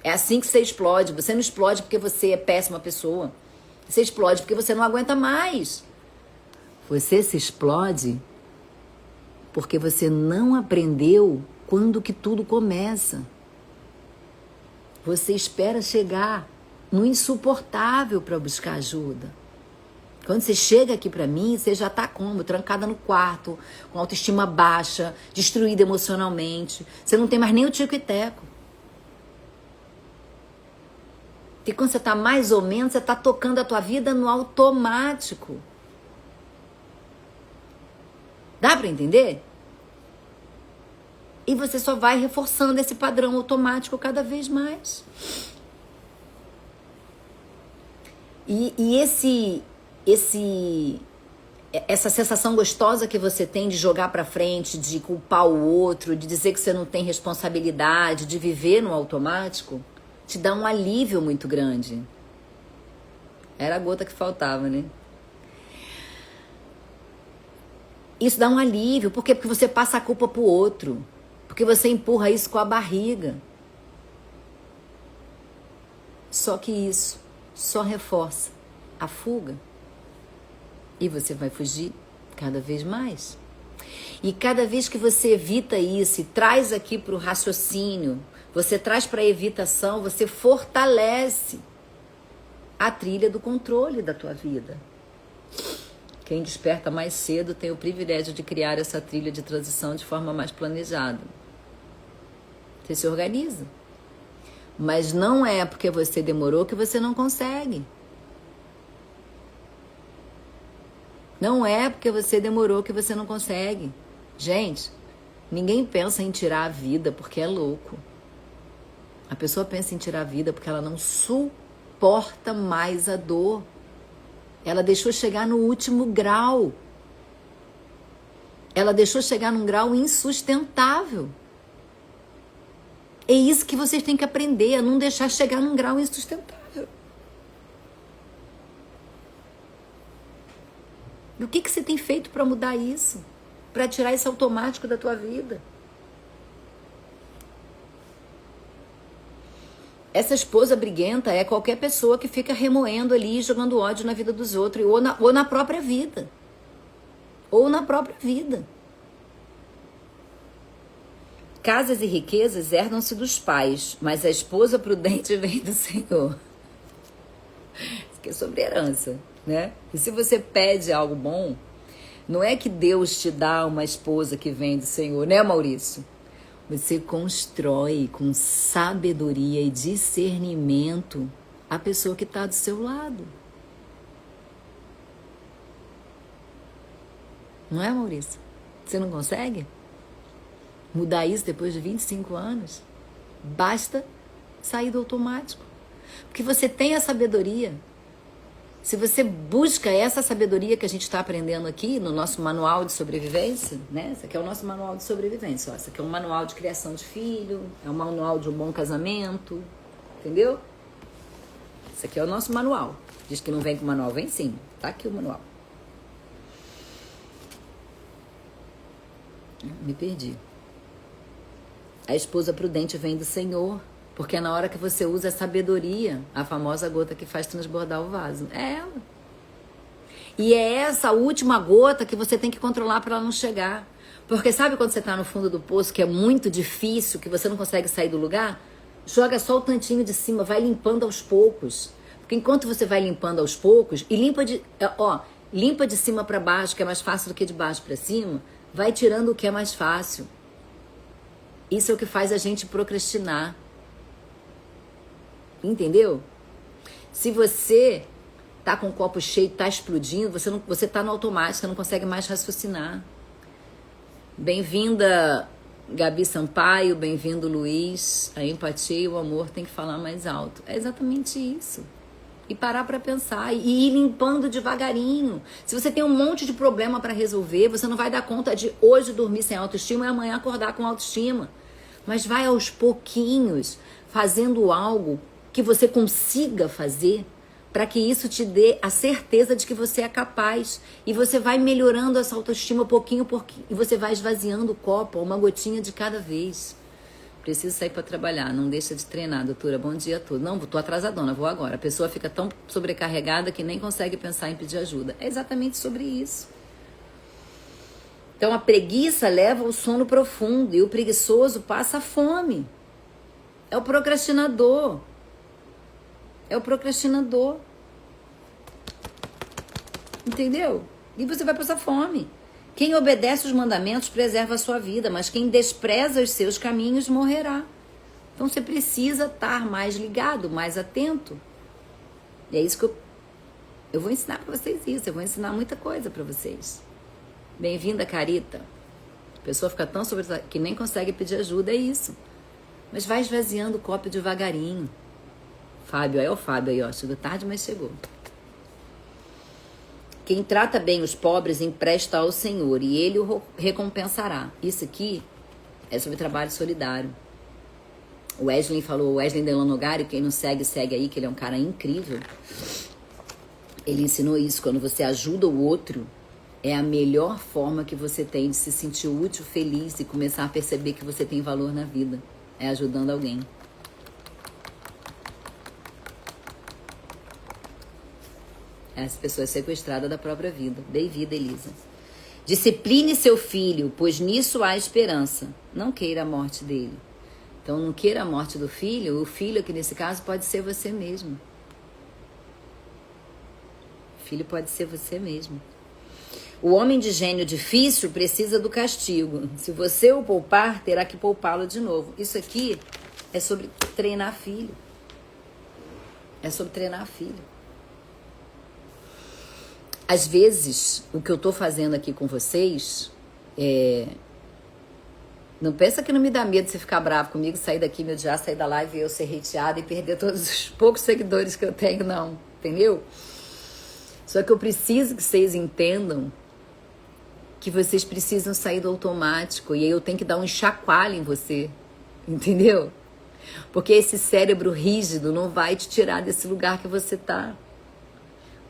É assim que você explode. Você não explode porque você é péssima pessoa. Você explode porque você não aguenta mais. Você se explode porque você não aprendeu quando que tudo começa. Você espera chegar no insuportável para buscar ajuda. Quando você chega aqui para mim, você já tá como? Trancada no quarto, com autoestima baixa, destruída emocionalmente. Você não tem mais nem o tico e teco. Porque quando você tá mais ou menos, você tá tocando a tua vida no automático. Dá para entender? E você só vai reforçando esse padrão automático cada vez mais. E essa sensação gostosa que você tem de jogar pra frente, de culpar o outro, de dizer que você não tem responsabilidade, de viver no automático, te dá um alívio muito grande. Era a gota que faltava, né? Isso dá um alívio. Por quê? Porque você passa a culpa pro outro. Porque você empurra isso com a barriga. Só que isso só reforça a fuga. E você vai fugir cada vez mais. E cada vez que você evita isso e traz aqui para o raciocínio, você traz para a evitação, você fortalece a trilha do controle da tua vida. Quem desperta mais cedo tem o privilégio de criar essa trilha de transição de forma mais planejada. Você se organiza. Mas não é porque você demorou que você não consegue. Não é porque você demorou que você não consegue. Gente, ninguém pensa em tirar a vida porque é louco. A pessoa pensa em tirar a vida porque ela não suporta mais a dor. Ela deixou chegar no último grau. Ela deixou chegar num grau insustentável. É isso que vocês têm que aprender, a não deixar chegar num grau insustentável. E o que você tem feito para mudar isso? Para tirar esse automático da tua vida? Essa esposa briguenta é qualquer pessoa que fica remoendo ali, jogando ódio na vida dos outros, ou na própria vida. Ou na própria vida. Casas e riquezas herdam-se dos pais, mas a esposa prudente vem do Senhor. Isso aqui é sobre herança, né? E se você pede algo bom, não é que Deus te dá uma esposa que vem do Senhor, né, Maurício? Você constrói com sabedoria e discernimento a pessoa que está do seu lado. Não é, Maurício? Você não consegue mudar isso depois de 25 anos? Basta sair do automático. Porque você tem a sabedoria. Se você busca essa sabedoria que a gente está aprendendo aqui no nosso manual de sobrevivência, né? Esse aqui é o nosso manual de sobrevivência. Ó. Esse aqui é um manual de criação de filho, é um manual de um bom casamento, entendeu? Esse aqui é o nosso manual. Diz que não vem com o manual, vem sim. Tá aqui o manual. Me perdi. A esposa prudente vem do Senhor, porque é na hora que você usa a sabedoria, a famosa gota que faz transbordar o vaso. É ela. E é essa última gota que você tem que controlar para ela não chegar. Porque sabe quando você está no fundo do poço, que é muito difícil, que você não consegue sair do lugar? Joga só o tantinho de cima, vai limpando aos poucos. Porque enquanto você vai limpando aos poucos, e limpa de cima para baixo, que é mais fácil do que de baixo para cima, vai tirando o que é mais fácil. Isso é o que faz a gente procrastinar. Entendeu? Se você tá com o copo cheio, tá explodindo, você tá no automático, você não consegue mais raciocinar. Bem-vinda, Gabi Sampaio, bem-vindo, Luiz. A empatia e o amor tem que falar mais alto. É exatamente isso. E parar para pensar e ir limpando devagarinho. Se você tem um monte de problema para resolver, você não vai dar conta de hoje dormir sem autoestima e amanhã acordar com autoestima. Mas vai aos pouquinhos, fazendo algo que você consiga fazer, para que isso te dê a certeza de que você é capaz. E você vai melhorando essa autoestima pouquinho por pouquinho. E você vai esvaziando o copo, uma gotinha de cada vez. Preciso sair para trabalhar, não deixa de treinar, doutora, bom dia a todos. Não, tô atrasadona, vou agora. A pessoa fica tão sobrecarregada que nem consegue pensar em pedir ajuda. É exatamente sobre isso. Então a preguiça leva ao sono profundo e o preguiçoso passa fome. É o procrastinador. É o procrastinador. Entendeu? E você vai passar fome. Quem obedece os mandamentos preserva a sua vida, mas quem despreza os seus caminhos morrerá. Então você precisa estar mais ligado, mais atento. E é isso que eu vou ensinar para vocês isso. Eu vou ensinar muita coisa para vocês. Bem-vinda, Carita. A pessoa fica tão sobressaltada que nem consegue pedir ajuda, é isso. Mas vai esvaziando o copo devagarinho. Fábio, é o Fábio aí, ó. Chegou tarde, mas chegou. Quem trata bem os pobres empresta ao Senhor e Ele o recompensará. Isso aqui é sobre trabalho solidário. O Wesley falou, o Wesley Delanogari, quem não segue, segue aí, que ele é um cara incrível. Ele ensinou isso, quando você ajuda o outro, é a melhor forma que você tem de se sentir útil, feliz e começar a perceber que você tem valor na vida. É ajudando alguém. Essa pessoa é sequestrada da própria vida. Dei vida, Elisa. Discipline seu filho, pois nisso há esperança. Não queira a morte dele. Então, não queira a morte do filho. O filho aqui nesse caso pode ser você mesmo. O filho pode ser você mesmo. O homem de gênio difícil precisa do castigo. Se você o poupar, terá que poupá-lo de novo. Isso aqui é sobre treinar filho. É sobre treinar filho. Às vezes, o que eu tô fazendo aqui com vocês Não pensa que não me dá medo de você ficar bravo comigo, sair daqui, me odiar, sair da live e eu ser hateada e perder todos os poucos seguidores que eu tenho, não. Entendeu? Só que eu preciso que vocês entendam que vocês precisam sair do automático. E aí eu tenho que dar um chacoalho em você. Entendeu? Porque esse cérebro rígido não vai te tirar desse lugar que você tá.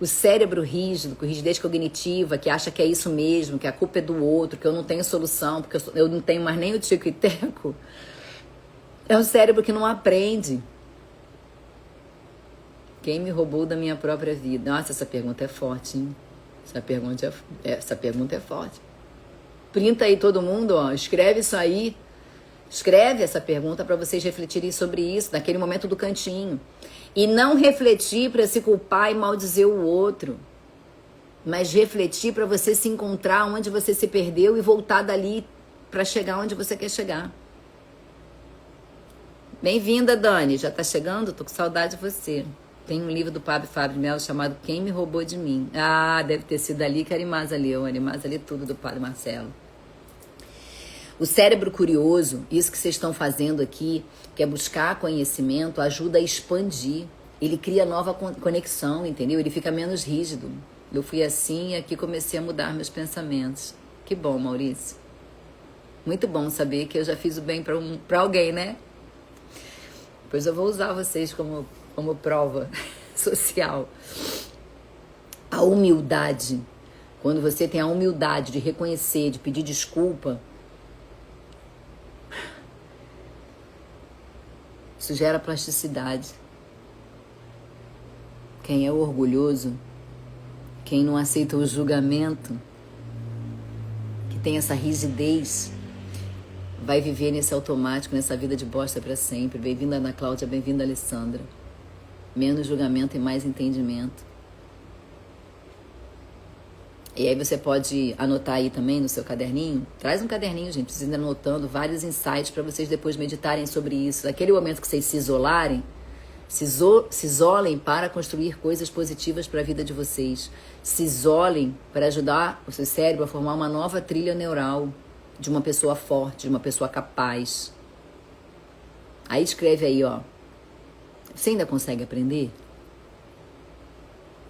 O cérebro rígido, com rigidez cognitiva, que acha que é isso mesmo, que a culpa é do outro, que eu não tenho solução, porque eu não tenho mais nem o tico e teco, é um cérebro que não aprende. Quem me roubou da minha própria vida? Nossa, essa pergunta é forte, hein? Essa pergunta é forte. Printa aí todo mundo, ó, escreve isso aí. Escreve essa pergunta para vocês refletirem sobre isso, naquele momento do cantinho. E não refletir para se culpar e maldizer o outro, mas refletir para você se encontrar onde você se perdeu e voltar dali para chegar onde você quer chegar. Bem-vinda, Dani. Já tá chegando? Tô com saudade de você. Tem um livro do Padre Fábio de Mello chamado Quem Me Roubou de Mim. Ah, deve ter sido ali que a Arimasa leu. A Arimasa lê tudo do Padre Marcelo. O cérebro curioso, isso que vocês estão fazendo aqui, que é buscar conhecimento, ajuda a expandir. Ele cria nova conexão, entendeu? Ele fica menos rígido. Eu fui assim e aqui comecei a mudar meus pensamentos. Que bom, Maurício. Muito bom saber que eu já fiz o bem para alguém, né? Depois eu vou usar vocês como prova social. A humildade. Quando você tem a humildade de reconhecer, de pedir desculpa, isso gera plasticidade. Quem é orgulhoso, quem não aceita o julgamento, que tem essa rigidez, vai viver nesse automático, nessa vida de bosta para sempre. Bem-vinda, Ana Cláudia, bem-vinda, Alessandra. Menos julgamento e mais entendimento. E aí você pode anotar aí também no seu caderninho. Traz um caderninho, gente, precisa ir anotando vários insights para vocês depois meditarem sobre isso. Naquele momento que vocês se isolarem, se isolem para construir coisas positivas para a vida de vocês. Se isolem para ajudar o seu cérebro a formar uma nova trilha neural de uma pessoa forte, de uma pessoa capaz. Aí escreve aí, ó. Você ainda consegue aprender?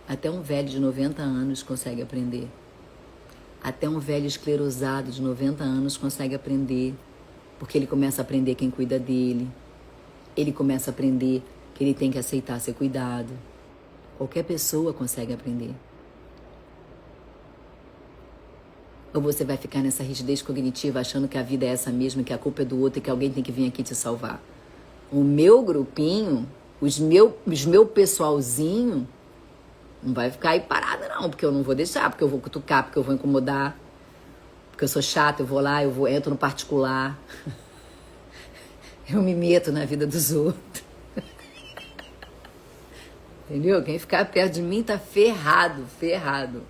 Até um velho de 90 anos consegue aprender. Até um velho esclerosado de 90 anos consegue aprender. Porque ele começa a aprender quem cuida dele. Ele começa a aprender que ele tem que aceitar ser cuidado. Qualquer pessoa consegue aprender. Ou você vai ficar nessa rigidez cognitiva achando que a vida é essa mesma, que a culpa é do outro e que alguém tem que vir aqui te salvar. O meu grupinho, os meu pessoalzinho, não vai ficar aí parada não, porque eu não vou deixar, porque eu vou cutucar, porque eu vou incomodar, porque eu sou chata, eu vou lá, entro no particular, eu me meto na vida dos outros. Entendeu? Quem ficar perto de mim tá ferrado.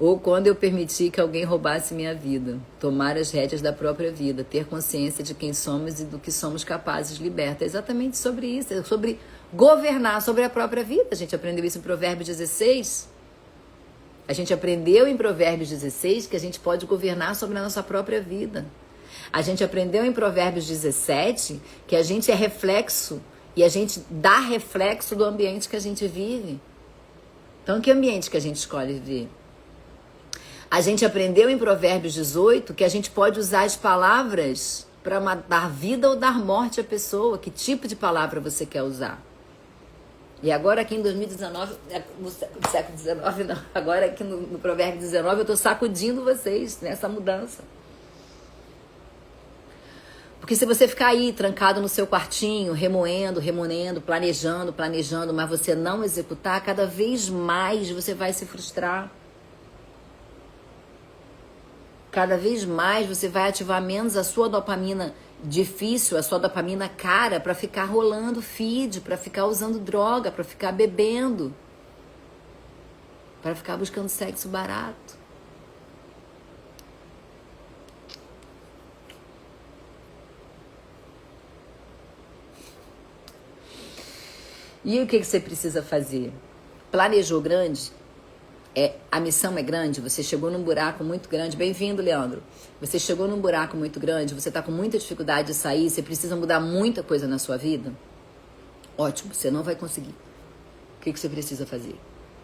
Ou quando eu permiti que alguém roubasse minha vida, tomar as rédeas da própria vida, ter consciência de quem somos e do que somos capazes, liberta. É exatamente sobre isso, é sobre governar sobre a própria vida. A gente aprendeu isso em Provérbios 16. A gente aprendeu em Provérbios 16 que a gente pode governar sobre a nossa própria vida. A gente aprendeu em Provérbios 17 que a gente é reflexo e a gente dá reflexo do ambiente que a gente vive. Então, que ambiente que a gente escolhe viver? A gente aprendeu em Provérbios 18 que a gente pode usar as palavras para dar vida ou dar morte à pessoa. Que tipo de palavra você quer usar? E agora aqui em 2019, no século XIX não, agora aqui no Provérbio 19 eu estou sacudindo vocês nessa mudança. Porque se você ficar aí trancado no seu quartinho, remoendo, planejando, mas você não executar, cada vez mais você vai se frustrar. Cada vez mais você vai ativar menos a sua dopamina difícil, a sua dopamina cara, para ficar rolando feed, para ficar usando droga, para ficar bebendo, para ficar buscando sexo barato. E o que você precisa fazer? Planejou grande? A missão é grande? Você chegou num buraco muito grande. Bem-vindo, Leandro. Você chegou num buraco muito grande, você está com muita dificuldade de sair, você precisa mudar muita coisa na sua vida? Ótimo, você não vai conseguir. O que você precisa fazer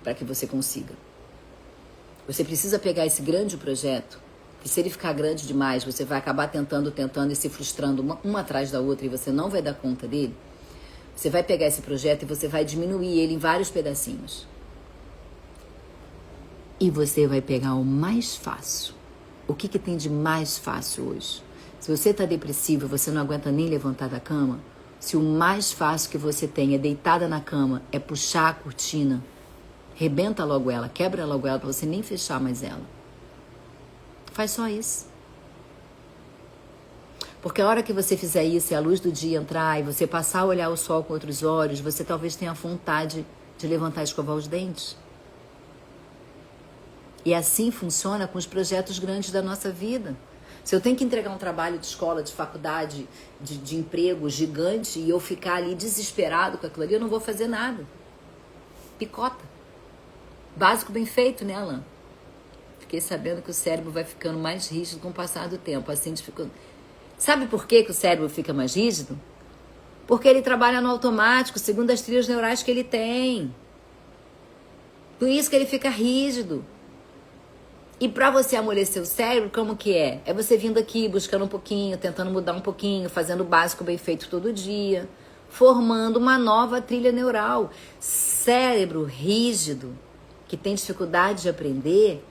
para que você consiga? Você precisa pegar esse grande projeto, que se ele ficar grande demais, você vai acabar tentando e se frustrando uma atrás da outra e você não vai dar conta dele. Você vai pegar esse projeto e você vai diminuir ele em vários pedacinhos. E você vai pegar o mais fácil. O que tem de mais fácil hoje? Se você está depressivo e você não aguenta nem levantar da cama, se o mais fácil que você tem é deitada na cama, é puxar a cortina, rebenta logo ela, quebra logo ela para você nem fechar mais ela. Faz só isso. Porque a hora que você fizer isso e a luz do dia entrar e você passar a olhar o sol com outros olhos, você talvez tenha vontade de levantar e escovar os dentes. E assim funciona com os projetos grandes da nossa vida. Se eu tenho que entregar um trabalho de escola, de faculdade, de emprego gigante e eu ficar ali desesperado com aquilo ali, eu não vou fazer nada. Picota. Básico bem feito, né, Alan? Fiquei sabendo que o cérebro vai ficando mais rígido com o passar do tempo. Assim, sabe por que o cérebro fica mais rígido? Porque ele trabalha no automático, segundo as trilhas neurais que ele tem. Por isso que ele fica rígido. E para você amolecer o cérebro, como que é? É você vindo aqui, buscando um pouquinho, tentando mudar um pouquinho, fazendo o básico bem feito todo dia, formando uma nova trilha neural. Cérebro rígido, que tem dificuldade de aprender,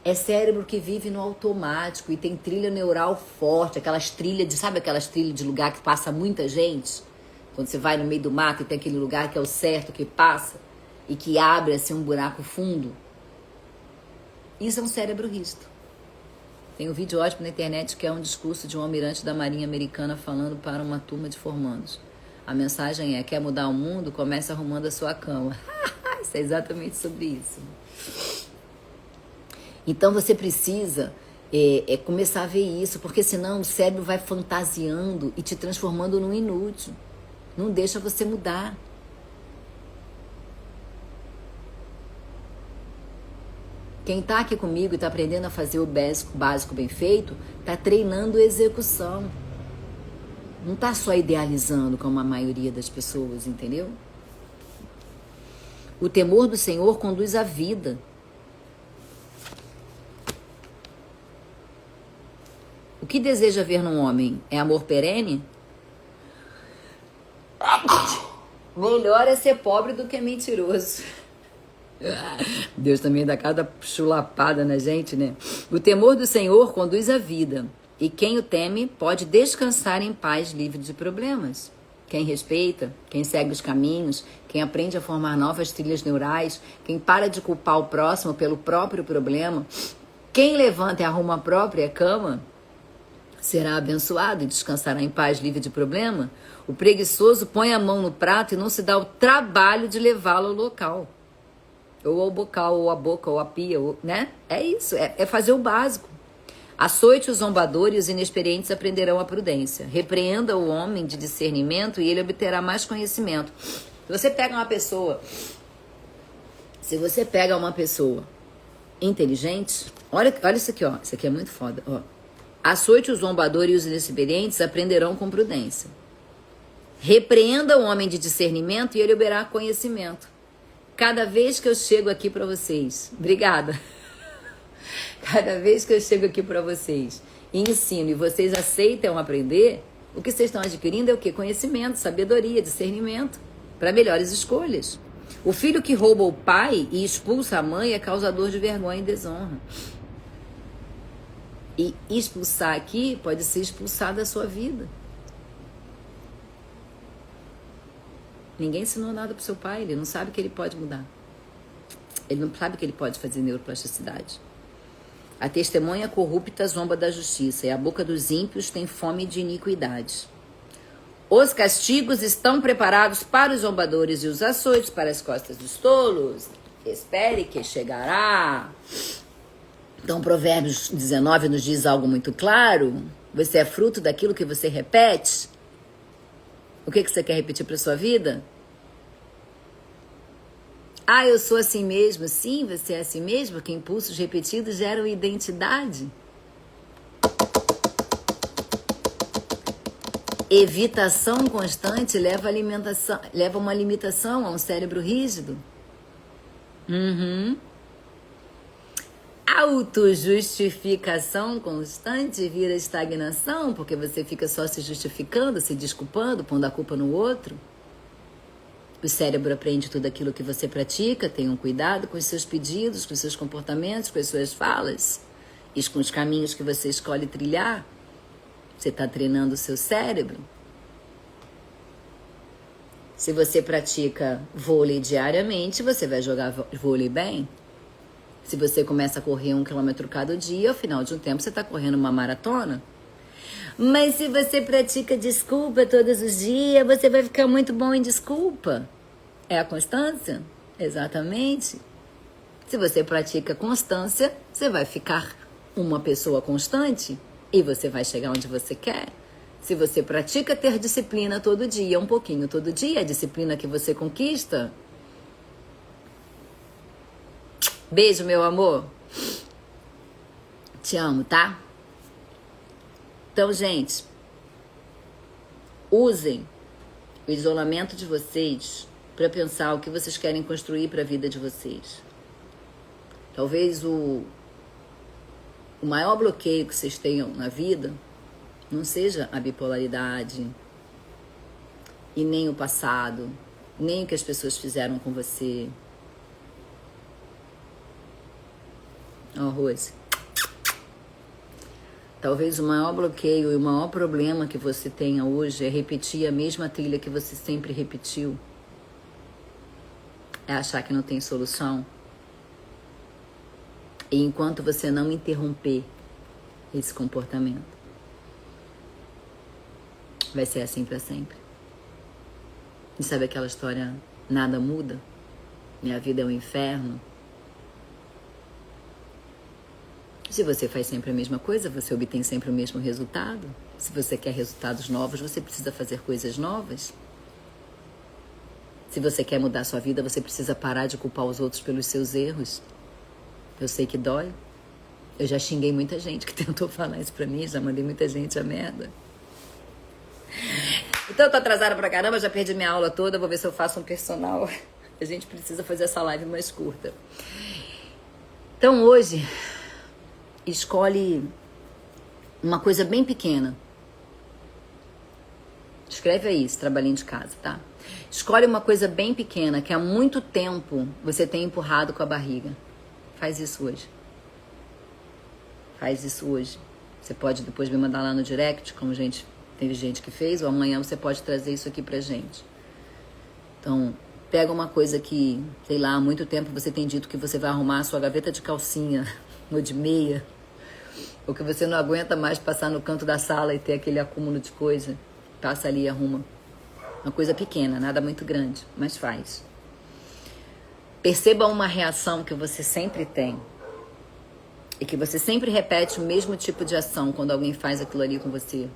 é cérebro que vive no automático e tem trilha neural forte, aquelas trilhas sabe aquelas trilhas de lugar que passa muita gente? Quando você vai no meio do mato e tem aquele lugar que é o certo que passa e que abre assim um buraco fundo. Isso é um cérebro rígido. Tem um vídeo ótimo na internet que é um discurso de um almirante da Marinha Americana falando para uma turma de formandos. A mensagem é: quer mudar o mundo? Comece arrumando a sua cama. Isso é exatamente sobre isso. Então você precisa começar a ver isso, porque senão o cérebro vai fantasiando e te transformando num inútil. Não deixa você mudar. Quem está aqui comigo e está aprendendo a fazer o básico bem feito, está treinando execução. Não está só idealizando como a maioria das pessoas, entendeu? O temor do Senhor conduz à vida. O que deseja ver num homem? É amor perene? Melhor é ser pobre do que mentiroso. Deus também dá cada chulapada na gente, né? O temor do Senhor conduz à vida, e quem o teme pode descansar em paz, livre de problemas. Quem respeita, quem segue os caminhos, quem aprende a formar novas trilhas neurais, quem para de culpar o próximo pelo próprio problema, quem levanta e arruma a própria cama, será abençoado e descansará em paz, livre de problema. O preguiçoso põe a mão no prato e não se dá o trabalho de levá-lo ao local. Ou ao bocal, ou à boca, ou à pia, né? É isso, é fazer o básico. Açoite os zombadores e os inexperientes aprenderão a prudência. Repreenda o homem de discernimento e ele obterá mais conhecimento. Se você pega uma pessoa inteligente, olha isso aqui, ó. Isso aqui é muito foda, ó. Açoite os zombadores e os inexperientes aprenderão com prudência. Repreenda o homem de discernimento e ele obterá conhecimento. Cada vez que eu chego aqui para vocês, obrigada. Cada vez que eu chego aqui para vocês e ensino e vocês aceitam aprender, o que vocês estão adquirindo é o quê? Conhecimento, sabedoria, discernimento para melhores escolhas. O filho que rouba o pai e expulsa a mãe é causador de vergonha e desonra. E expulsar aqui pode ser expulsar da sua vida. Ninguém ensinou nada pro seu pai, ele não sabe que ele pode mudar. Ele não sabe que ele pode fazer neuroplasticidade. A testemunha corrupta zomba da justiça, e a boca dos ímpios tem fome de iniquidade. Os castigos estão preparados para os zombadores e os açoites para as costas dos tolos. Espere que chegará. Então, Provérbios 19 nos diz algo muito claro. Você é fruto daquilo que você repete. O que você quer repetir para sua vida? Ah, eu sou assim mesmo. Sim, você é assim mesmo, porque impulsos repetidos geram identidade. Evitação constante leva uma limitação a um cérebro rígido. Autojustificação constante vira estagnação, porque você fica só se justificando, se desculpando, pondo a culpa no outro. O cérebro aprende tudo aquilo que você pratica. Tenham cuidado com os seus pedidos, com os seus comportamentos, com as suas falas e com os caminhos que você escolhe trilhar. Você está treinando o seu cérebro. Se você pratica vôlei diariamente, você vai jogar vôlei bem. Se você começa a correr 1 quilômetro cada dia, ao final de um tempo você está correndo uma maratona. Mas se você pratica desculpa todos os dias, você vai ficar muito bom em desculpa. É a constância? Exatamente. Se você pratica constância, você vai ficar uma pessoa constante e você vai chegar onde você quer. Se você pratica ter disciplina todo dia, um pouquinho todo dia, a disciplina que você conquista. Beijo, meu amor. Te amo, tá? Então, gente, usem o isolamento de vocês para pensar o que vocês querem construir para a vida de vocês. Talvez o maior bloqueio que vocês tenham na vida não seja a bipolaridade, e nem o passado, nem o que as pessoas fizeram com você. Ó, Rose. Talvez o maior bloqueio e o maior problema que você tenha hoje é repetir a mesma trilha que você sempre repetiu. É achar que não tem solução. E enquanto você não interromper esse comportamento, vai ser assim para sempre. E sabe aquela história, nada muda? Minha vida é um inferno? Se você faz sempre a mesma coisa, você obtém sempre o mesmo resultado. Se você quer resultados novos, você precisa fazer coisas novas. Se você quer mudar sua vida, você precisa parar de culpar os outros pelos seus erros. Eu sei que dói. Eu já xinguei muita gente que tentou falar isso pra mim, já mandei muita gente a merda. Então eu tô atrasada pra caramba, já perdi minha aula toda, vou ver se eu faço um personal. A gente precisa fazer essa live mais curta. Então hoje, escolhe uma coisa bem pequena. Escreve aí esse trabalhinho de casa, tá? Escolhe uma coisa bem pequena que há muito tempo você tem empurrado com a barriga. Faz isso hoje. Faz isso hoje. Você pode depois me mandar lá no direct, como teve gente que fez, ou amanhã você pode trazer isso aqui pra gente. Então, pega uma coisa que, sei lá, há muito tempo você tem dito que você vai arrumar a sua gaveta de calcinha ou de meia, ou que você não aguenta mais passar no canto da sala e ter aquele acúmulo de coisa. Passa ali e arruma. Uma coisa pequena, nada muito grande, mas faz. Perceba uma reação que você sempre tem e que você sempre repete o mesmo tipo de ação quando alguém faz aquilo ali com você.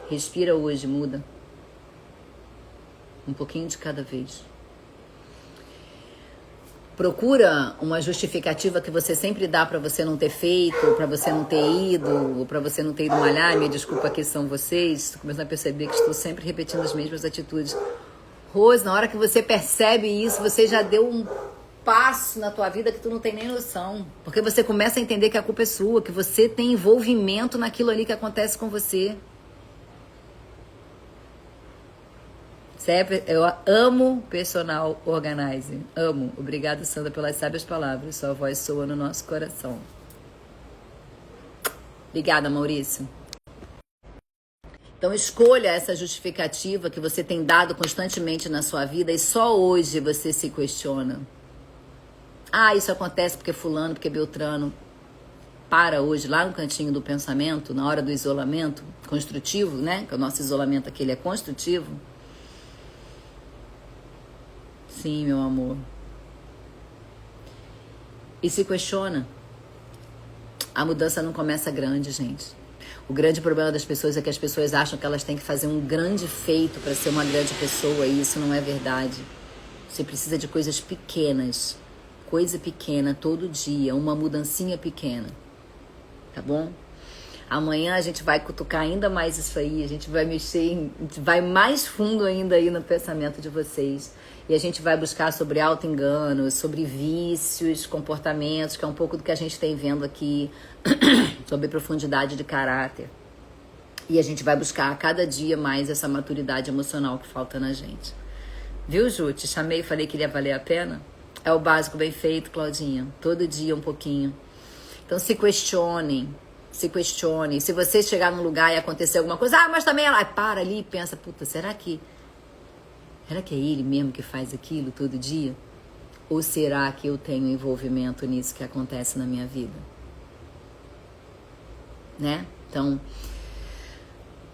Respira hoje, muda. Um pouquinho de cada vez. Procura uma justificativa que você sempre dá para você não ter feito, ou para você não ter ido, ou para você não ter ido malhar. Me desculpa, aqui são vocês. Estou começando a perceber que estou sempre repetindo as mesmas atitudes. Rose, na hora que você percebe isso, você já deu um passo na tua vida que tu não tem nem noção. Porque você começa a entender que a culpa é sua, que você tem envolvimento naquilo ali que acontece com você. Eu amo personal organizing. Amo. Obrigada, Sandra, pelas sábias palavras. Sua voz soa no nosso coração. Obrigada, Maurício. Então escolha essa justificativa que você tem dado constantemente na sua vida e só hoje você se questiona. Ah, isso acontece porque fulano, porque Beltrano. Para hoje, lá no cantinho do pensamento, na hora do isolamento construtivo, né? Que o nosso isolamento aqui ele é construtivo. Sim, meu amor. E se questiona. A mudança não começa grande, gente. O grande problema das pessoas é que as pessoas acham que elas têm que fazer um grande feito para ser uma grande pessoa, e isso não é verdade. Você precisa de coisas pequenas. Coisa pequena todo dia, uma mudancinha pequena. Tá bom? Amanhã a gente vai cutucar ainda mais isso aí, a gente vai mexer, vai mais fundo ainda aí no pensamento de vocês. E a gente vai buscar sobre auto-engano, sobre vícios, comportamentos, que é um pouco do que a gente tem vendo aqui, sobre profundidade de caráter. E a gente vai buscar a cada dia mais essa maturidade emocional que falta na gente. Viu, Ju? Te chamei e falei que ia valer a pena? É o básico bem feito, Claudinha. Todo dia um pouquinho. Então se questionem. Se questione. Se você chegar num lugar e acontecer alguma coisa, mas também ela para ali e pensa, puta, será que é ele mesmo que faz aquilo todo dia? Ou será que eu tenho envolvimento nisso que acontece na minha vida? Né? Então,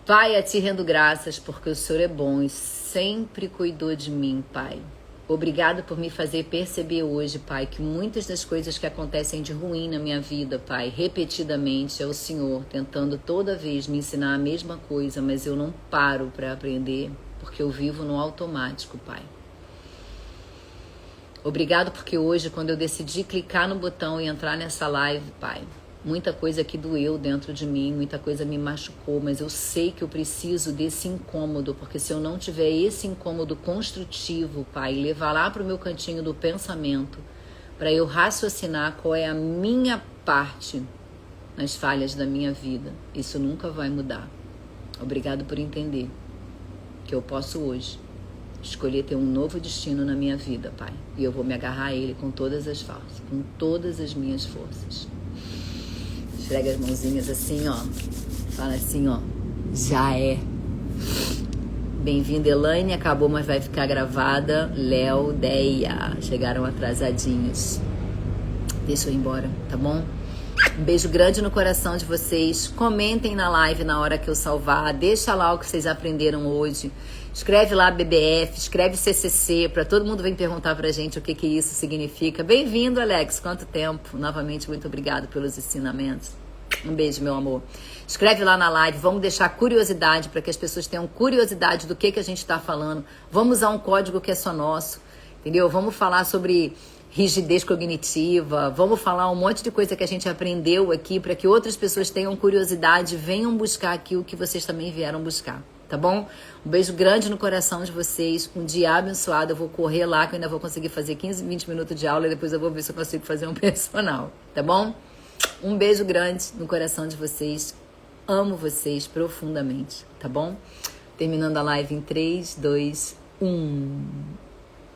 Pai, a ti rendo graças porque o Senhor é bom e sempre cuidou de mim, Pai. Obrigado por me fazer perceber hoje, Pai, que muitas das coisas que acontecem de ruim na minha vida, Pai, repetidamente é o Senhor tentando toda vez me ensinar a mesma coisa, mas eu não paro para aprender porque eu vivo no automático, Pai. Obrigado porque hoje, quando eu decidi clicar no botão e entrar nessa live, Pai, muita coisa que doeu dentro de mim, muita coisa me machucou, mas eu sei que eu preciso desse incômodo, porque se eu não tiver esse incômodo construtivo, Pai, levar lá para o meu cantinho do pensamento, para eu raciocinar qual é a minha parte nas falhas da minha vida, isso nunca vai mudar. Obrigado por entender que eu posso hoje escolher ter um novo destino na minha vida, Pai, e eu vou me agarrar a ele com todas as forças, com todas as minhas forças. Esfrega as mãozinhas assim, ó. Fala assim, ó. Já é. Bem-vinda, Elaine. Acabou, mas vai ficar gravada. Léo, Deia. Chegaram atrasadinhos. Deixa eu ir embora, tá bom? Um beijo grande no coração de vocês. Comentem na live na hora que eu salvar. Deixa lá o que vocês aprenderam hoje. Escreve lá BBF, escreve CCC, para todo mundo vir perguntar pra gente o que isso significa. Bem-vindo, Alex. Quanto tempo. Novamente, muito obrigado pelos ensinamentos. Um beijo, meu amor. Escreve lá na live. Vamos deixar curiosidade para que as pessoas tenham curiosidade do que a gente está falando. Vamos usar um código que é só nosso, entendeu? Vamos falar sobre rigidez cognitiva. Vamos falar um monte de coisa que a gente aprendeu aqui para que outras pessoas tenham curiosidade e venham buscar aqui o que vocês também vieram buscar. Tá bom? Um beijo grande no coração de vocês. Um dia abençoado. Eu vou correr lá que eu ainda vou conseguir fazer 15, 20 minutos de aula e depois eu vou ver se eu consigo fazer um personal. Tá bom? Um beijo grande no coração de vocês. Amo vocês profundamente. Tá bom? Terminando a live em 3, 2, 1.